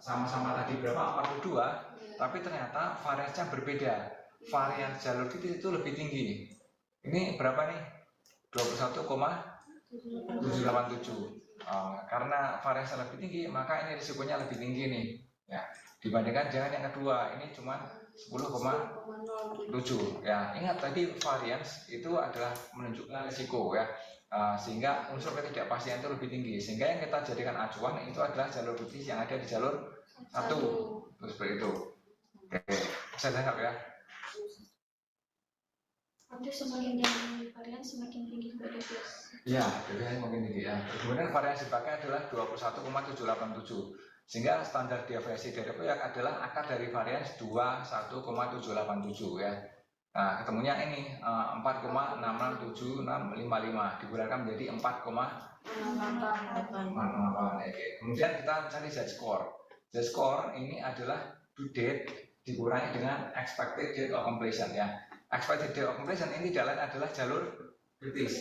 sama-sama tadi berapa? 42, tapi ternyata variansnya berbeda. Varian jalur kritis itu lebih tinggi. Ini berapa nih? 21,787. Karena variansnya lebih tinggi, maka ini risikonya lebih tinggi nih. Ya, dibandingkan dengan yang kedua, ini cuma 10,7. Ya, ingat tadi varians itu adalah menunjukkan risiko ya. Sehingga unsur ketidakpastian itu lebih tinggi, sehingga yang kita jadikan acuan itu adalah jalur kritis yang ada di jalur 1. Terus seperti itu. Oke, saya tangkap ya. Nanti semakin tinggi varian semakin tinggi deviasi. Ya, deviasi semakin tinggi ya. Kemudian varian yang dipakai adalah 21,787. Sehingga standar deviasi dari proyek adalah akar dari varian 21,787 ya. Nah, ketemunya ini 4,667655 digunakan menjadi 4,68. Kemudian kita cari z-score. Z-score ini adalah due date dikurangi dengan expected date of completion ya. Expected date of completion ini tidak lain adalah jalur kritis.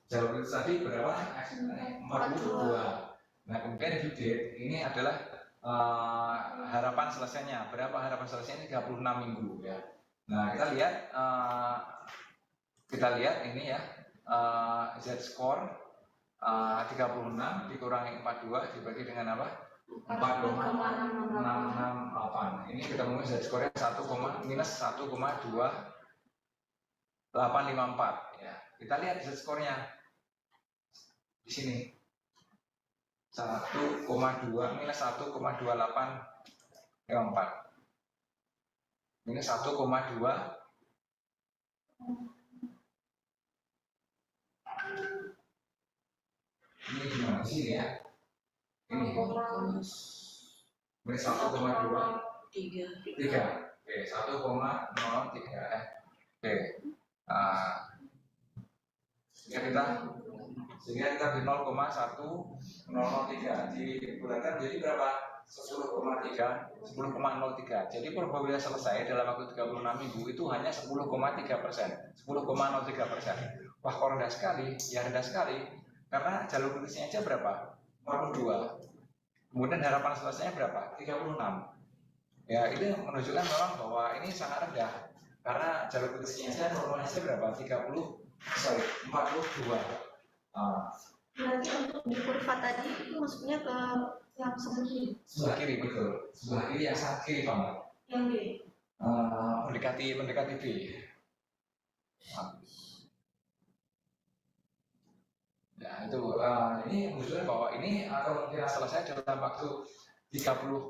Jalur kritis tadi berapa? 42. Nah, kemudian due date ini adalah harapan selesainya. Berapa harapan selesainya? 36 minggu ya. Nah, kita lihat ini ya, z-score 36 dikurangi 42 dibagi dengan apa? 4,668. Ini kita menggunakan z-score-nya minus 1,2854 ya. Kita lihat z-score-nya di sini 1,2 minus 1,2854. Ini 1,2 ini gimana sih ya? Ini 1,3. 3. Oke, 1,03 ya. Oke. Sehingga kita di 0,1003 dibulatkan jadi berapa? 10,03. Jadi probabilitas selesai dalam waktu 36 minggu itu hanya 10,3%. 10,03%. Wah, kok rendah sekali? Ya rendah sekali. Karena jalur kritisnya aja berapa? 42. Kemudian harapan selesainya berapa? 36. Ya, itu menunjukkan memang bahwa ini sangat rendah. Karena jalur kritisnya aja normalnya berapa? 42. Berarti untuk di kurva tadi itu maksudnya ke yang sebelah kiri, betul. Sebelah kiri yang sangat kiri banget. Yang B. Mendekati B. Ya itu ini menunjukkan bahwa ini kalau kita selesai dalam waktu 36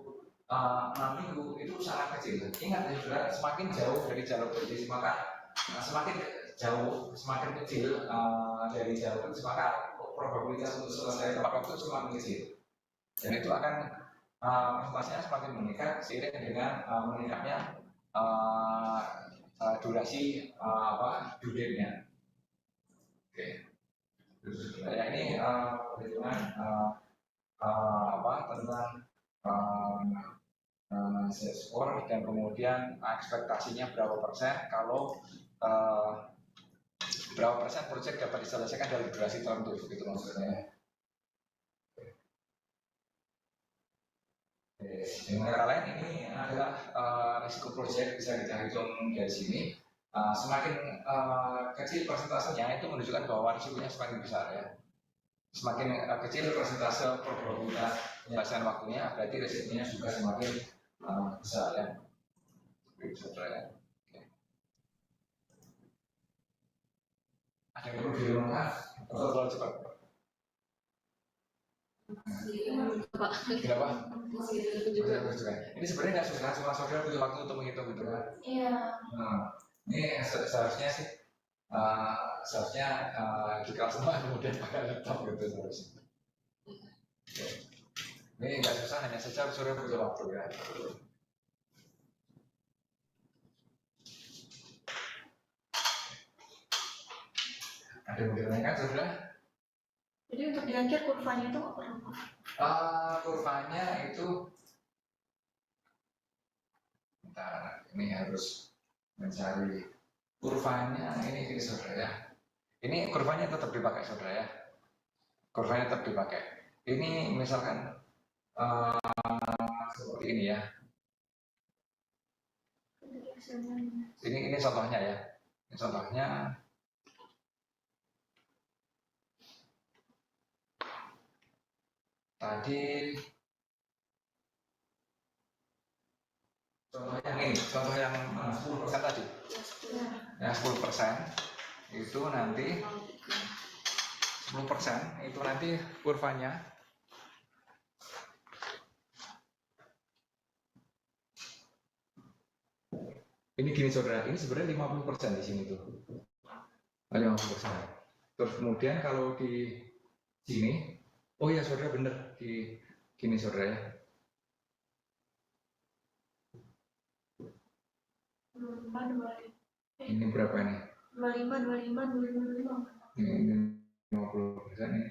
minggu itu sangat kecil. Ingat ya saudara, semakin jauh dari jalur kritis maka semakin jauh, semakin kecil dari jalur kritis maka probabilitas untuk selesai tepat waktu semakin kecil. Dan itu akan presentasinya semakin meningkat seiring dengan meningkatnya durasi due date-nya. Oke. Ya ini perhitungan tentang z-score dan kemudian ekspektasinya berapa persen kalau berapa persen proyek dapat diselesaikan dalam durasi tertentu, gitu maksudnya. Dengan kata lain ini adalah risiko proyek bisa kita hitung dari sini. Semakin kecil persentasenya itu menunjukkan bahwa risikonya semakin besar ya. Semakin kecil persentase probabilitas penyelesaian waktunya, berarti resikonya juga semakin besar ya. Saudara ya. Ada yang perlu dirunungkan atau terlalu cepat? Pak. Kenapa? Juga. Ini sebenarnya nggak susah, cuma saudara butuh waktu untuk menghitung gitu kan? Iya. Ini seharusnya sih, seharusnya di kelas semua kemudian pakai laptop gitu seharusnya. Ini nggak susah, hanya saja saudara butuh waktu ya. Ada yang ditanyakan saudara? Jadi untuk di akhir kurvanya itu nggak perlu. Kurvanya itu, bentar, ini harus mencari kurvanya ini saudara ya. Ini kurvanya tetap dipakai saudara ya. Kurvanya tetap dipakai. Ini misalkan seperti ini ya. Ini contohnya ya. Ini contohnya. Tadi contoh yang ini, contoh yang 10% tadi. Yang 10% itu nanti 10% itu nanti kurvanya ini gini saudara, ini sebenarnya 50% di sini tuh. 50%. Terus kemudian kalau di sini, oh ya saudara bener di gini saudara ya. Ini berapa ini? 25. Ini 50% ini.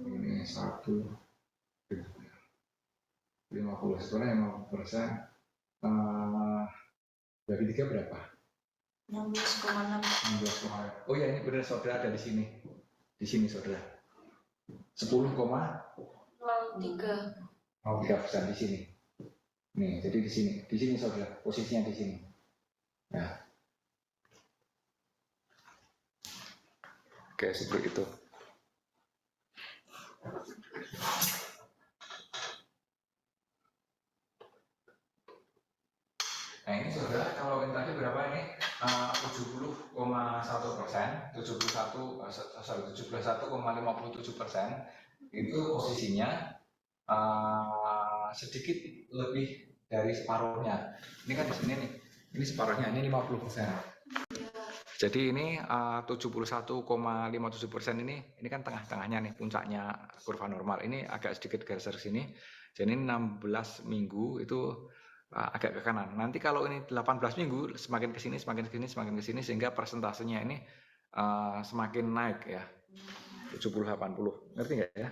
Ini 50 sebenarnya 50%. Bagi 3 berapa? 16,6. Oh ya ini benar saudara ada di sini. Di sini saudara. 10,03% di sini. Nih, jadi di sini saudara, posisinya di sini. Nah. Oke, seperti itu. Nah ini saudara, kalau ini tadi berapa ini? 70,1%, 71,57% itu posisinya sedikit lebih dari separuhnya. Ini kan di sini nih, ini separuhnya, ini 50%. Jadi ini 71,57% ini kan tengah-tengahnya nih, puncaknya kurva normal. Ini agak sedikit geser sini. Jadi 16 minggu itu agak ke kanan. Nanti kalau ini 18 minggu semakin ke sini, semakin ke sini, semakin ke sini sehingga persentasenya ini semakin naik ya. 70-80. Ngerti nggak ya?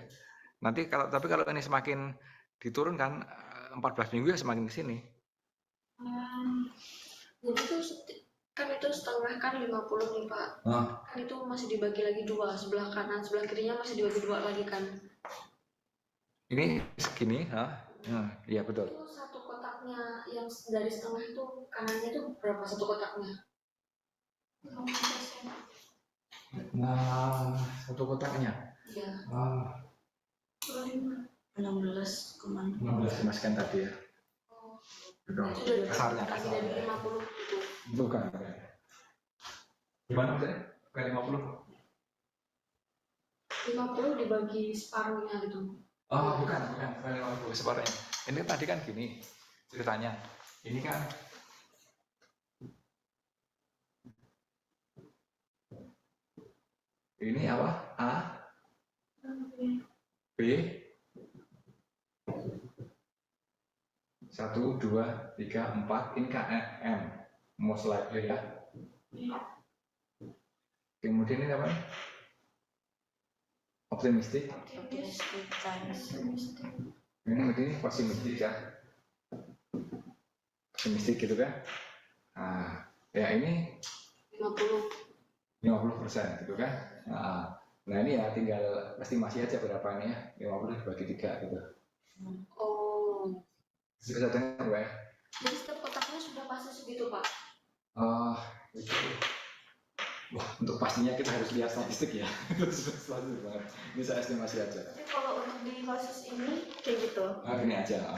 Nanti kalau ini semakin diturunkan 14 minggu ya semakin ke sini. Jadi itu kan itu setengah kan 50 nih Pak. Kan itu masih dibagi lagi dua, sebelah kanan, sebelah kirinya masih dibagi dua lagi kan. Ini segini, iya betul. Itu satu kotaknya yang dari setengah itu kanannya itu berapa satu kotaknya? 50%. Nah, satu kotaknya. Iya. 16,6. Dimasukkan tadi ya. Betul. Kasarnya. Dari 50 itu. Bukan. Gimana maksudnya? Bukan 50. 50 dibagi separuhnya gitu. Oh, bukan 50 separuhnya. Ini tadi kan gini ceritanya. Ini kan ini apa? A, B, 1, 2, 3, 4, ini kan M, most likely ya. Kemudian ini apa? Optimistic. Ini pesimistik ya. Pesimistik gitu kan. Nah, ya ini 50% gitu kan. Nah ini ya tinggal estimasi aja berapa ini ya. 50 dibagi 3 gitu. Oh. Bisa dengar ya? Jadi setiap kotaknya sudah pasti segitu Pak? Eh, itu, wah, untuk pastinya kita harus lihat statistik ya. Statistik banget. Ini saya estimasi aja. Tapi kalau untuk di kasus ini kayak gitu. Nah, ini aja.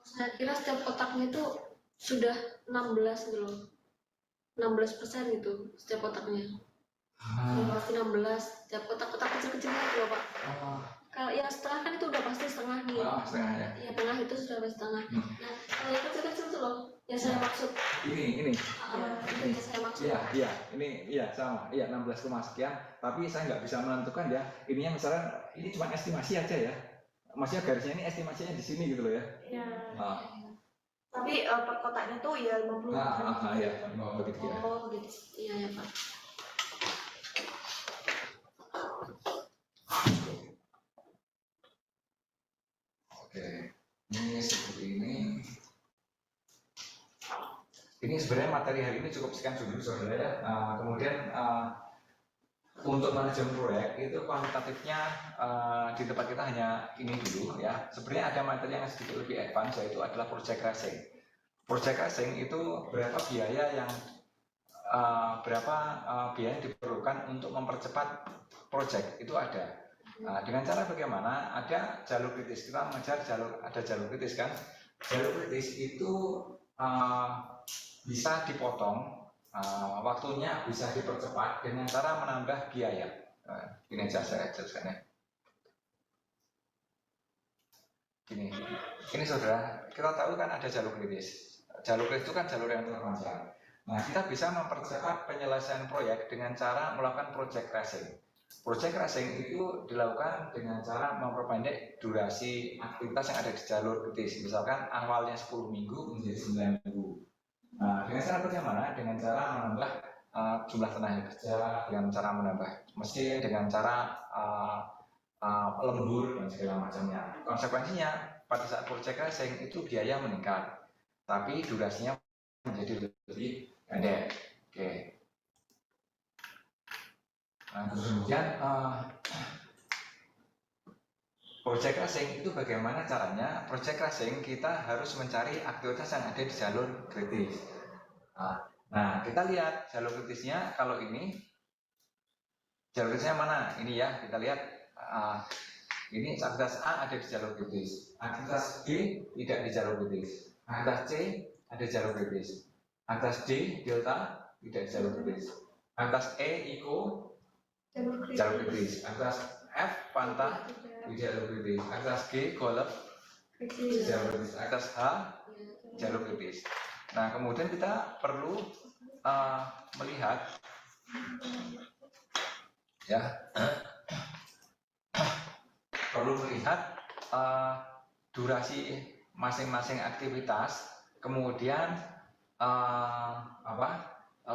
Saya kira setiap kotaknya itu sudah 16 gitu loh. 16% gitu setiap kotaknya. Yang pasti 16. Setiap kotak-kotak kecil-kecilnya gitu loh Pak. Kalau yang setengah kan itu udah pasti setengah nih. Setengah ya. Yang tengah itu sudah pasti setengah. Nah, kalau yang kecil-kecil tuh loh, yang saya maksud. Ini. Itu yang saya maksud. Iya, ini iya sama. Iya 16, sekian. Tapi saya nggak bisa menentukan ya. Ininya misalnya ini cuma estimasi aja ya. Maksudnya garisnya ini estimasinya di sini gitu loh ya. Iya. Tapi per kotaknya tuh ya 50. Iya, begitu ya. Oh, gitu. Iya ya Pak. Oke, ini seperti ini. Ini sebenarnya materi hari ini cukup sekian dulu saudara ya. Kemudian untuk manajemen proyek itu kuantitatifnya di tempat kita hanya ini dulu ya. Sebenarnya ada materi yang sedikit lebih advance yaitu adalah project tracing. Project tracing itu berapa biaya yang diperlukan untuk mempercepat project itu ada. Dengan cara bagaimana? Ada jalur kritis. Kita mengejar ada jalur kritis kan? Jalur kritis itu bisa dipotong, waktunya bisa dipercepat dengan cara menambah biaya. Ini aja saya jelaskan ya. Ini saudara, kita tahu kan ada jalur kritis. Jalur kritis itu kan jalur yang terpanjang. Nah, kita bisa mempercepat penyelesaian proyek dengan cara melakukan project tracing. Project tracing itu dilakukan dengan cara memperpendek durasi aktivitas yang ada di jalur kritis. Misalkan awalnya 10 minggu menjadi 9 minggu. Nah, dengan cara bagaimana? Dengan cara menambah jumlah tenaga kerja, dengan cara menambah mesin, dengan cara lembur dan segala macamnya. Konsekuensinya pada saat project tracing itu biaya meningkat, tapi durasinya menjadi lebih pendek. Oke. Nah, terus kemudian project tracing itu bagaimana caranya? Project tracing kita harus mencari aktivitas yang ada di jalur kritis. Nah, kita lihat jalur kritisnya. Kalau ini jalur kritisnya mana? Ini ya, kita lihat. Ini aktivitas A ada di jalur kritis, aktivitas B tidak di jalur kritis, aktivitas C ada di jalur kritis, aktivitas D delta tidak di jalur kritis, aktivitas E ICO jalur kritis, aktivitas F pantah di jalur kritis, aktivitas G golep di jalur kritis, aktivitas H jalur kritis. Nah, kemudian kita perlu melihat ya. Perlu melihat durasi masing-masing aktivitas, kemudian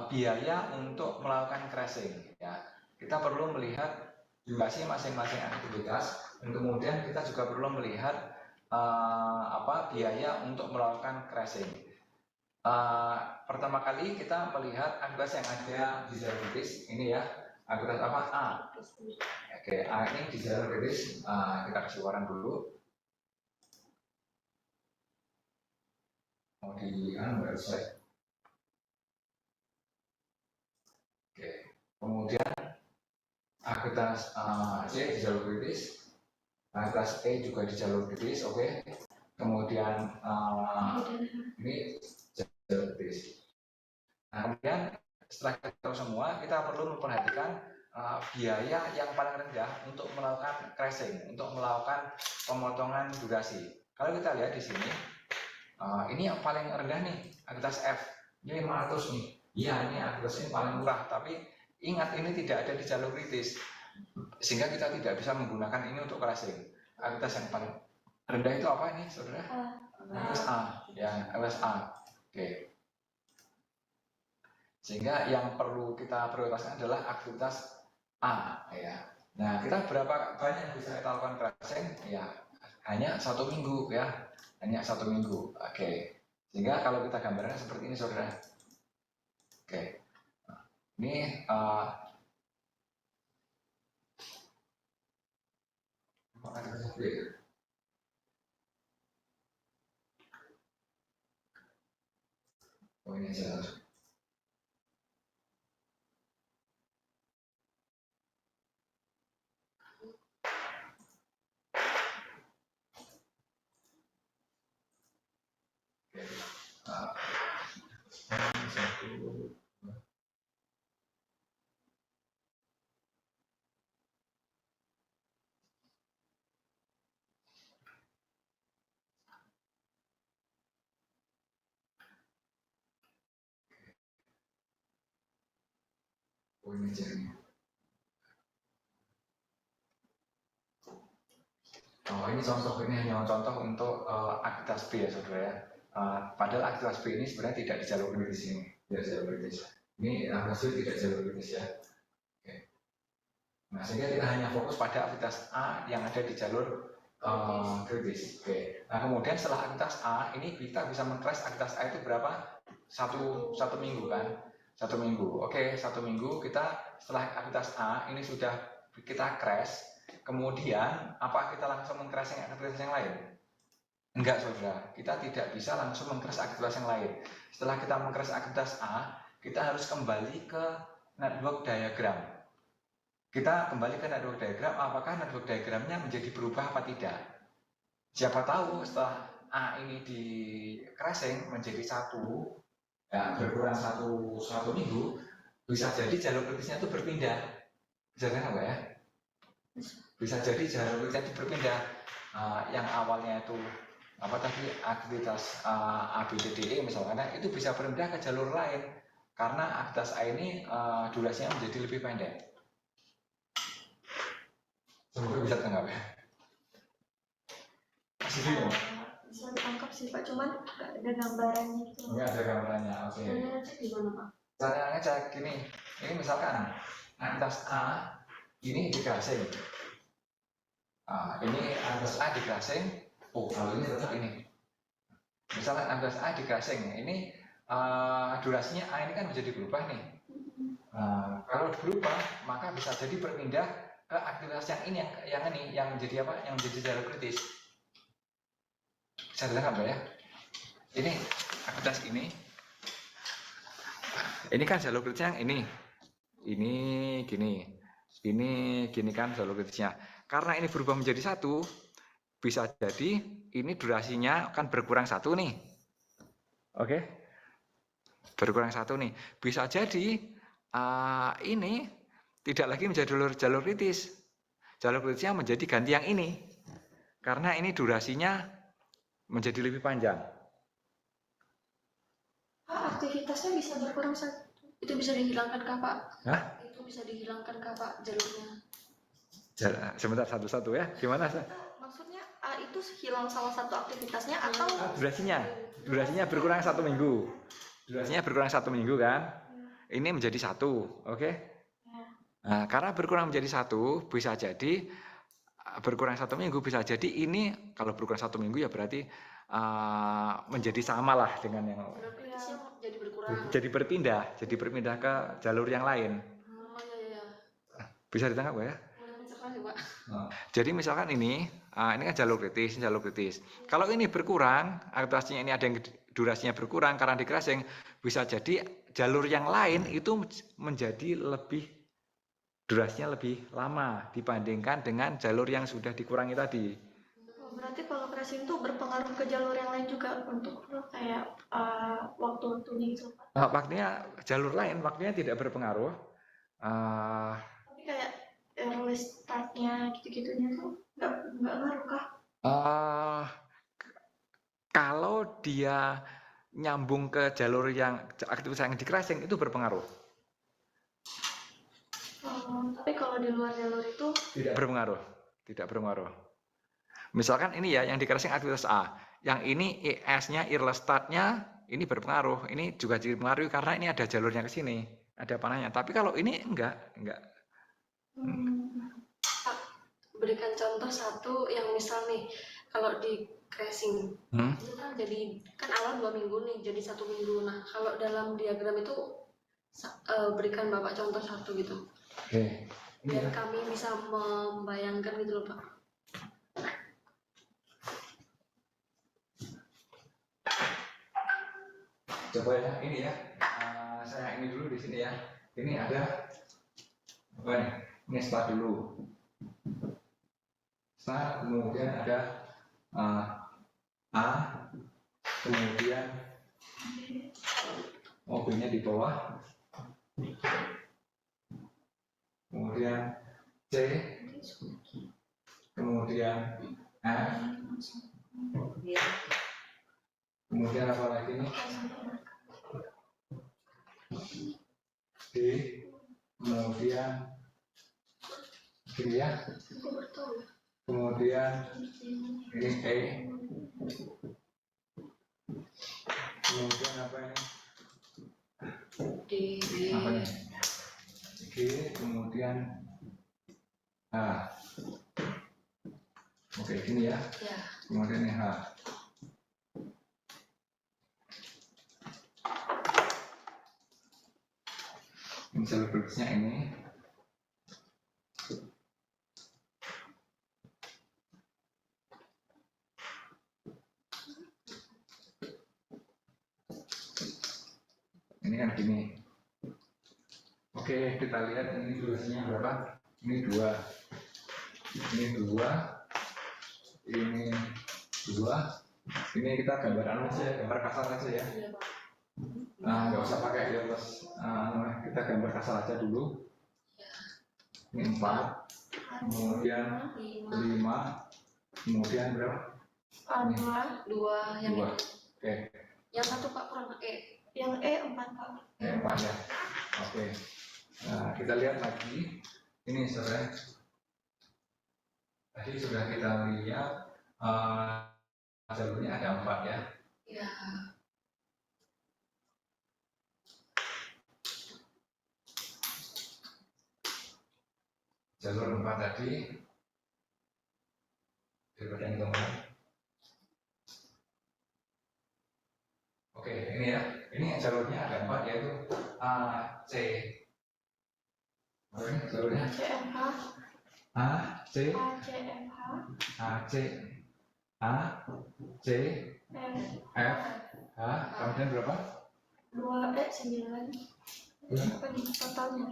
biaya untuk melakukan crashing. Ya, kita perlu melihat durasi masing-masing aktivitas, dan kemudian kita juga perlu melihat biaya untuk melakukan crashing. Pertama kali kita melihat aktivitas yang ada di jalur kritis ini ya, aktivitas apa? A. Oke, A ini di jalur kritis, kita kasih warna dulu. Mau di website. Oke, kemudian aktivitas C di jalur kritis, aktivitas E juga di jalur kritis, oke. Kemudian ini jalur kritis. Nah, kemudian setelah kita tahu semua, kita perlu memperhatikan biaya yang paling rendah untuk melakukan crashing, untuk melakukan pemotongan durasi. Kalau kita lihat di sini, ini yang paling rendah nih, aktivitas F. Ini 500 nih. Iya, ini aktivitas ini paling murah, tapi ingat ini tidak ada di jalur kritis, sehingga kita tidak bisa menggunakan ini untuk crashing. Aktivitas yang paling rendah itu apa ini, saudara? Aktivitas A, ya, aktivitas A. Oke. Sehingga yang perlu kita prioritaskan adalah aktivitas A, ya. Nah, kita berapa banyak yang bisa kita lakukan crashing? Ya, hanya 1 minggu, ya, hanya 1 minggu. Oke. Sehingga kalau kita gambarkan seperti ini, saudara. Oke. Ini oh ini aja. Oh, ini jaringnya. Oh, ini contoh, ini hanya contoh untuk aktivitas B ya saudara ya. Padahal aktivitas B ini sebenarnya tidak di jalur kritis ini, tidak jalur kritis. Ini aktivitas B tidak jalur kritis ya. Oke. Nah, sehingga kita hanya fokus pada aktivitas A yang ada di jalur kritis. Oke. Nah, kemudian setelah aktivitas A ini kita bisa meng-crash aktivitas A itu berapa? Satu minggu kan? 1 minggu. Oke, 1 minggu kita setelah aktivitas A ini sudah kita crash. Kemudian, apa kita langsung meng-crash aktivitas yang lain? Enggak, saudara. Kita tidak bisa langsung meng-crash aktivitas yang lain. Setelah kita meng-crash aktivitas A, kita harus kembali ke network diagram. Kita kembali ke network diagram, apakah network diagramnya menjadi berubah apa tidak? Siapa tahu setelah A ini di crashing menjadi 1, ya, berkurang satu minggu, bisa jadi jalur kritisnya itu berpindah. Bisa kan enggak ya? Bisa jadi jalur kritisnya itu berpindah. Yang awalnya itu apa tadi aktivitas A, B, C, D, E misalnya itu bisa berpindah ke jalur lain karena aktivitas A ini durasinya menjadi lebih pendek. Semoga bisa tangkap ya. Masih bingung? Bisa ditangkap sih Pak, cuman nggak ada gambarannya gitu. Nggak ada gambarannya, oke. Caranya ngecek gimana Pak? Cara ngecek gini, ini misalkan aktivitas A ini di crashing. Ini aktivitas A di crashing. Oh, kalau ini tetap ini. Misalkan aktivitas A di crashing, ini durasinya A ini kan menjadi berubah nih. Kalau berubah, maka bisa jadi berpindah ke aktivitas yang ini, yang menjadi apa? Yang menjadi jalur kritis. Bisa dilihat nggak ya? Ini aktivitas ini. Ini kan jalur kritisnya yang ini gini kan jalur kritisnya. Karena ini berubah menjadi 1, bisa jadi ini durasinya kan berkurang 1 nih. Oke? Berkurang 1 nih. Bisa jadi ini tidak lagi menjadi jalur kritis. Jalur kritisnya menjadi ganti yang ini. Karena ini durasinya menjadi lebih panjang. Aktivitasnya bisa berkurang 1. Itu bisa dihilangkan kah Pak? Hah? Itu bisa dihilangkan kah Pak jalurnya? Sebentar satu-satu ya. Gimana? Maksudnya itu hilang salah satu aktivitasnya atau Durasinya berkurang 1 minggu. Durasinya berkurang 1 minggu kan? Ini menjadi 1, oke? Nah, karena berkurang menjadi 1, bisa jadi berkurang 1 minggu, bisa jadi ini kalau berkurang 1 minggu ya berarti menjadi sama lah dengan yang jadi berkurang. Jadi berpindah ke jalur yang lain. Iya. Bisa ditangkap nggak ya? Jadi misalkan ini kan jalur kritis. Kalau ini berkurang, aktivitasnya ini ada yang durasinya berkurang karena di crashing, bisa jadi jalur yang lain itu menjadi durasinya lebih lama dibandingkan dengan jalur yang sudah dikurangi tadi. Berarti kalau crashing itu berpengaruh ke jalur yang lain juga untuk kayak waktu-waktunya gitu Pak? Jalur lain waktunya tidak berpengaruh. Tapi kayak early startnya gitu-gitunya tuh nggak ngaruh kah? Kalau dia nyambung ke jalur yang aktivitas yang di crashing itu berpengaruh. Tapi kalau di luar jalur itu tidak berpengaruh. Misalkan ini ya yang di crashing aktivitas A, yang ini ES-nya, early start-nya ini berpengaruh. Ini juga dipengaruhi karena ini ada jalurnya ke sini, ada panahnya. Tapi kalau ini enggak. Pak, berikan contoh satu yang misal nih, kalau di crashing itu kan jadi kan awal 2 minggu nih, jadi 1 minggu. Nah, kalau dalam diagram itu berikan Bapak contoh satu gitu. Oke. Biar kami bisa membayangkan gitu loh Pak. Coba ya, ini ya. Saya ini dulu di sini ya. Ini ada apa nih? Ini start dulu. Start, kemudian ada A, kemudian mobilnya di bawah, kemudian C, kemudian F, kemudian apa lagi nih? D, kemudian gini ya, Aku bertahu. kemudian ini E, kemudian apa ini? D. Apa nih? G, kemudian H. Oke, gini ya. Ya. Kemudian ini H. Ini jalur berikutnya ini. Ini kan gini. Oke, kita lihat ini durasinya berapa? Ini 2. Ini 2. Ini 2. Ini kita gambaran aja, gambar kasar aja ya. Iya, Pak. Nah, nggak usah pakai di atas. Kita gambar kasar aja dulu. Ini 4. Kemudian 5. Kemudian berapa? Dua. 2 yang 2. Oke. yang satu Pak kurang E. Yang 4 Pak. 4 ya. Oke. Nah, kita lihat lagi. Ini saudara. Tadi sudah kita lihat jalurnya ada 4 ya. Ya. Jalur 4 tadi. Daripada yang kemarin. Oke, ini ya. Ini jalurnya ada 4 yaitu A, C. Oke, jalurnya CMH. A, C, ACMH. A, C, A, C, F, H. Kemudian berapa? 9. Apa nih totalnya?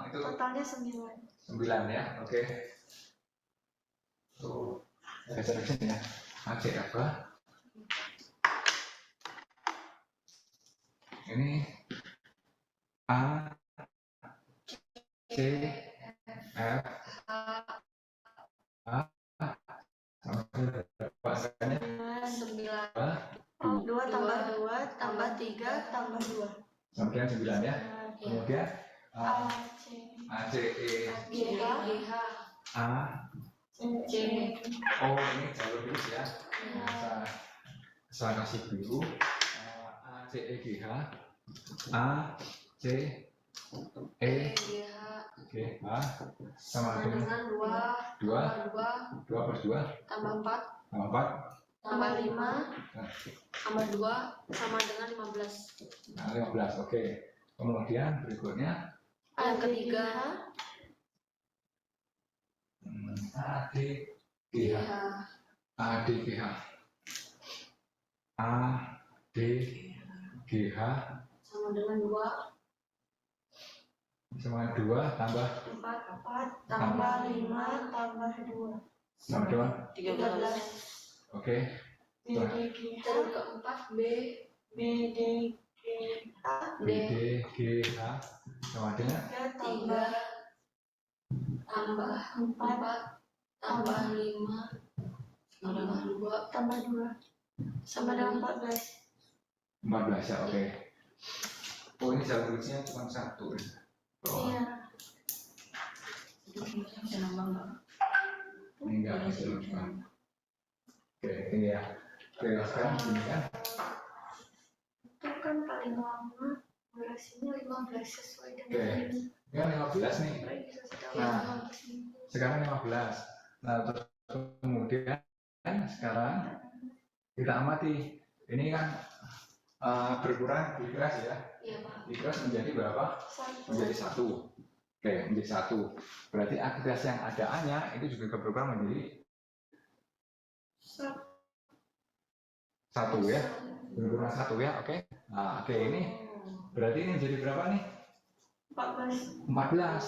Itu Totalnya 9. 9 ya. Oke. Tuh, ada sini ya. A, C, F, H. Ini A, C, F, H, sampai berapa angkanya? 9. 2 tambah 2 tambah 3 tambah 2. Sampai 9 ya. Kemudian AC. A, C, E, G, H, A, C. Oh ini jalur biru ya. Saya kasih biru. A, C, E, G, H. A, C, E, G, H. G, H. Sama dengan 2 2 plus 2 tambah 4 tambah 4 tambah 5 tambah 2 sama dengan 15. nah 15. Oke. Kemudian berikutnya Yang ketiga A, D, G, H. A, D, G, H. A, D, G, H. sama dengan 2 Sama 2 tambah 4 tambah 5 tambah 2. sama 2. 13. Oke. BDGH. Jalur keempat B, BDGH. B, D, G, H. Sama dengan 3 3 tambah 4 tambah 5 tambah 2 tambah 2 sama dengan 14. 14 ya. Oke. Oh ini jalur lulusnya cuma 1 ya. Oh, Iya. bisa nambah nggak? ini enggak bisa lupa. Oke, ini ya. Oke, sekarang gini kan. Itu kan paling lama durasinya 15 sesuai dengan Oke. ini. Ini kan 15 nih. Baik, bisa sedang Nah. 15 minggu. Sekarang 15. Nah, terus kemudian sekarang kita amati. Ini kan berkurang dikras ya. Iya Pak. Dikras menjadi berapa? 1. Menjadi 1. Oke, menjadi 1. Berarti aktivitas yang ada A-nya itu juga berkurang menjadi 1 ya. Berkurang 1 ya, oke. Nah, oke ini berarti ini jadi berapa nih? 14. 14.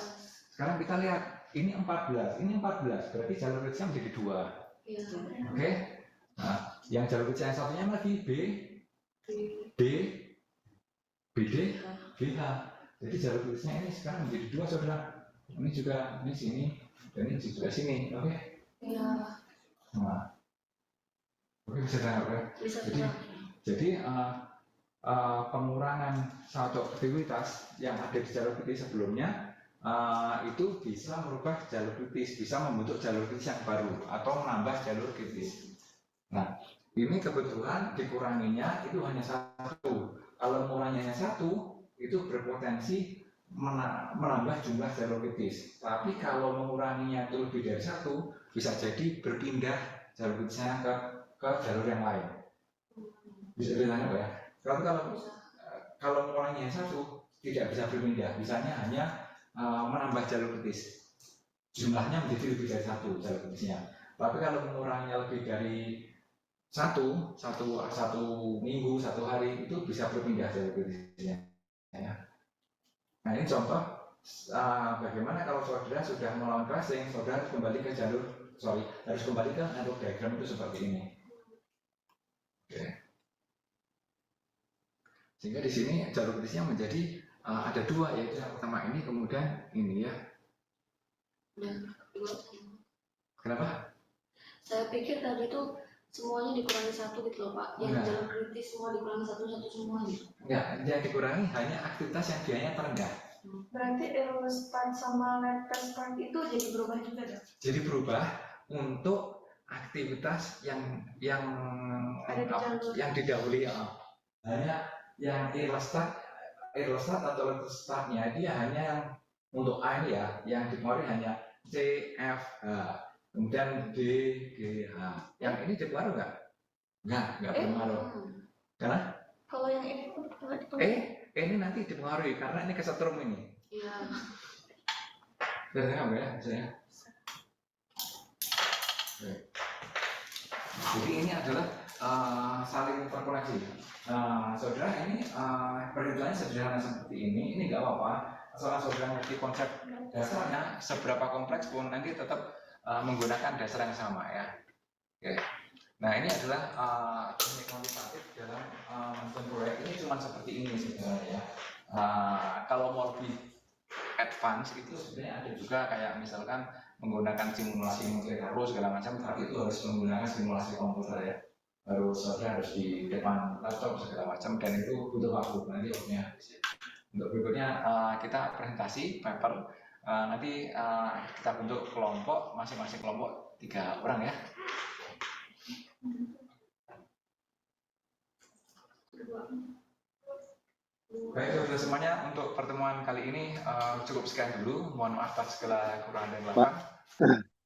Sekarang kita lihat ini 14, ini 14. Berarti jalur kecil menjadi 2. Iya. Oke. Nah, yang jalur kecil yang satunya lagi B, D, BD, GH. Jadi jalur kecilnya ini sekarang menjadi 2 saudara. Ini juga ini sini dan ini juga sini. Oke. Iya. Nah. Oke, bisa dengar ya. Bisa Jadi pengurangan satu aktivitas yang ada di jalur kecil sebelumnya itu bisa merubah jalur kritis, bisa membentuk jalur kritis yang baru atau menambah jalur kritis. Nah, ini kebetulan dikuranginya itu hanya satu. Kalau menguranginya hanya satu, itu berpotensi menambah jumlah jalur kritis. Tapi kalau menguranginya itu lebih dari satu, bisa jadi berpindah jalur kritisnya ke jalur yang lain. Bisa ditanya apa ya? Kalau menguranginya satu, tidak bisa berpindah. Misalnya hanya menambah jalur kritis. Jumlahnya menjadi lebih dari satu jalur kritisnya. Tapi kalau menguranginya lebih dari satu minggu, 1 hari itu bisa berpindah jalur kritisnya. Ya. Nah ini contoh bagaimana kalau saudara sudah melawan crossing, saudara harus kembali ke harus kembali ke network diagram itu seperti ini. Oke. Sehingga di sini jalur kritisnya menjadi ada dua, yaitu yang pertama ini, kemudian ini ya. Kenapa? Saya pikir tadi itu semuanya dikurangi satu gitu loh Pak. Yang jalur kritis semua dikurangi satu-satu semua gitu. Enggak, yang dikurangi hanya aktivitas yang biayanya terendah. Berarti start sama letter start itu jadi berubah juga dong? Jadi berubah untuk aktivitas yang didahului ya. Hanya yang aerostat atau letter startnya dia hanya yang untuk A ini ya, yang dipengaruhi hanya C, F, H, kemudian D, G, H. Yang ini dipengaruhi nggak berpengaruh. Karena kalau yang ini pun ini nanti dipengaruhi karena ini kesetrum ini. Iya. Dengar ya saya. Jadi ini adalah saling terkoneksi. Saudara ini perhitungannya sederhana seperti ini nggak apa-apa. Soal saudara ngerti konsep dasarnya, seberapa kompleks pun nanti tetap menggunakan dasar yang sama ya. Oke. Nah ini adalah teknik kuantitatif dalam manajemen proyek. Ini cuma seperti ini sebenarnya. Kalau mau lebih advance itu sebenarnya ada juga kayak misalkan menggunakan simulasi Monte Carlo segala macam, tapi itu harus menggunakan simulasi komputer ya. Harus di depan laptop segala macam, dan itu butuh waktu. Nanti waktunya habis ya. Untuk berikutnya kita presentasi paper, nanti kita bentuk kelompok, masing-masing kelompok 3 orang ya. Baik saudara semuanya, untuk pertemuan kali ini cukup sekian dulu. Mohon maaf atas segala kekurangan dan kelemahan.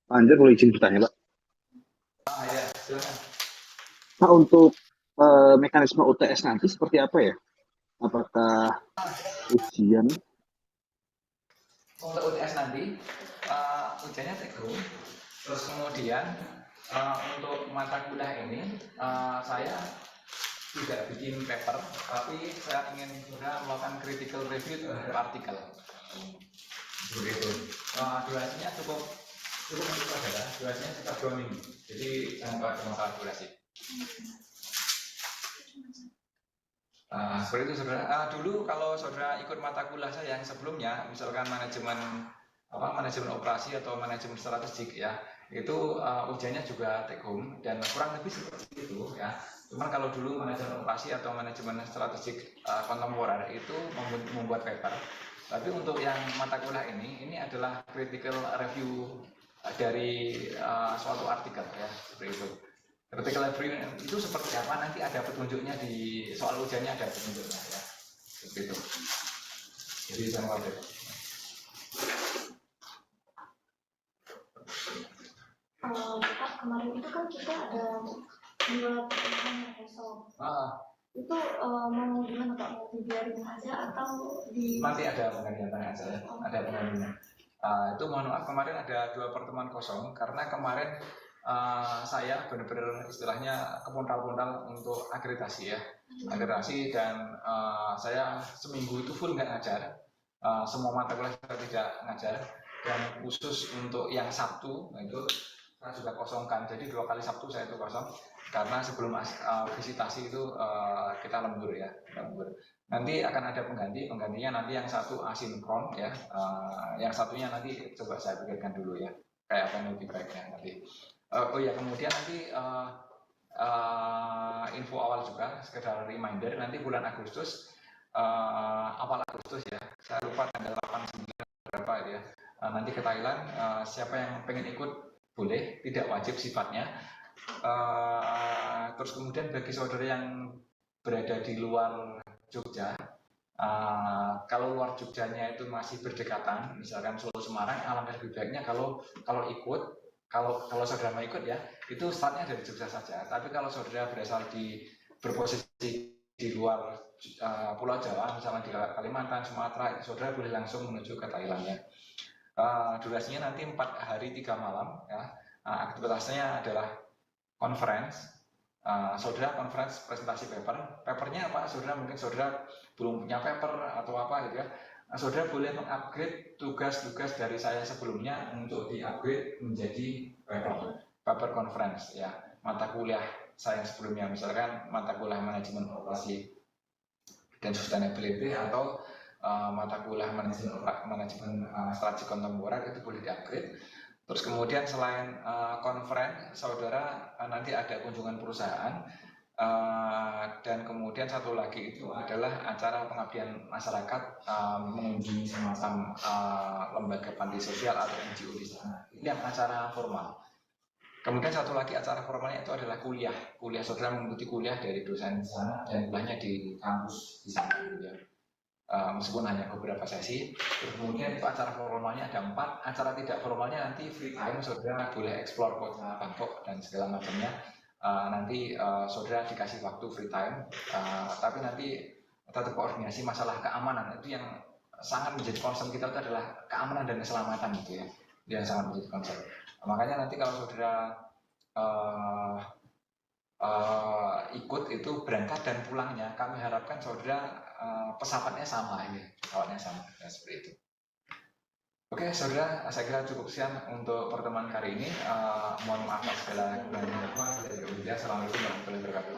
Pak Anjar boleh izin bertanya Pak? Ya, silakan. Pak, untuk mekanisme UTS nanti seperti apa ya? Apakah ujian? Untuk UTS nanti ujiannya take home. Terus kemudian untuk mata kuliah ini saya tidak bikin paper, tapi saya ingin juga melakukan critical review terhadap artikel. Begitu. Durasinya cukup untuk saudara. Durasinya sekitar 2 minggu. Jadi jangan pakai masalah durasi. Seperti itu saudara. Dulu kalau saudara ikut mata kuliah saya yang sebelumnya, misalkan manajemen operasi atau manajemen strategik ya, itu ujiannya juga take home dan kurang lebih seperti itu ya. Cuman kalau dulu manajemen operasi atau manajemen strategik kontemporer itu membuat paper. Tapi untuk yang mata kuliah ini adalah critical review dari suatu artikel ya, seperti itu. Critical review itu seperti apa, nanti ada petunjuknya di soal ujiannya, ada petunjuknya ya, seperti itu. Jadi jangan khawatir. Pak, kemarin itu kan kita ada 2 pertemuan yang besok. Itu mau gimana Pak? Mau dibiarin aja atau di? Nanti ada penggantian aja ya, ada penggantian. Itu mohon maaf kemarin ada 2 pertemuan kosong karena kemarin saya benar-benar istilahnya kepondal-pondal untuk akreditasi ya, akreditasi, dan saya seminggu itu full nggak ngajar, semua mata kuliah saya tidak ngajar, dan khusus untuk yang Sabtu itu saya juga kosongkan, jadi 2 kali Sabtu saya itu kosong karena sebelum visitasi itu kita lembur ya, lembur. Nanti akan ada penggantinya nanti yang satu asinkron ya, yang satunya nanti coba saya pikirkan dulu ya, kayak apa yang lebih baiknya nanti. Oh ya, kemudian nanti info awal juga, sekedar reminder, nanti bulan Agustus, awal Agustus ya, saya lupa tanggal 8, 9 berapa beberapa ya. Nanti ke Thailand, siapa yang pengen ikut boleh, tidak wajib sifatnya. Terus kemudian bagi saudara yang berada di luar Jogja, kalau luar Jogjanya itu masih berdekatan, misalkan Solo Semarang, alangkah lebih baiknya kalau ikut, kalau saudara mau ikut ya, itu startnya dari Jogja saja. Tapi kalau saudara berposisi di luar Pulau Jawa, misalnya di Kalimantan, Sumatera, saudara boleh langsung menuju ke Thailand ya. Durasinya nanti 4 hari 3 malam ya. Aktivitasnya adalah conference. Saudara conference presentasi papernya apa? Saudara mungkin saudara belum punya paper atau apa gitu ya. Saudara boleh mengupgrade tugas-tugas dari saya sebelumnya untuk di-upgrade menjadi paper conference ya. Mata kuliah saya sebelumnya, misalkan mata kuliah manajemen operasi dan sustainability atau mata kuliah manajemen strategi kontemporer itu boleh di-upgrade. Terus kemudian selain conference, saudara nanti ada kunjungan perusahaan, dan kemudian satu lagi itu adalah acara pengabdian masyarakat, mengunjungi semacam lembaga panti sosial atau NGO di sana. Ini yang acara formal. Kemudian satu lagi acara formalnya itu adalah kuliah. Saudara mengikuti kuliah dari dosen di sana dan kuliahnya di kampus di sana gitu ya. Meskipun hanya beberapa sesi. Kemudian itu acara formalnya ada 4, acara tidak formalnya nanti free time, saudara boleh explore kota Bangkok dan segala macamnya. Nanti saudara dikasih waktu free time, tapi nanti tetap koordinasi masalah keamanan. Itu yang sangat menjadi concern kita itu adalah keamanan dan keselamatan gitu ya, yang sangat menjadi concern. Makanya nanti kalau saudara ikut itu berangkat dan pulangnya, kami harapkan saudara pesawatnya sama ya, seperti itu. Oke, saudara, saya kira cukup sekian untuk pertemuan kali ini. Mohon maaf segala kekurangan. Assalamualaikum warahmatullahi wabarakatuh.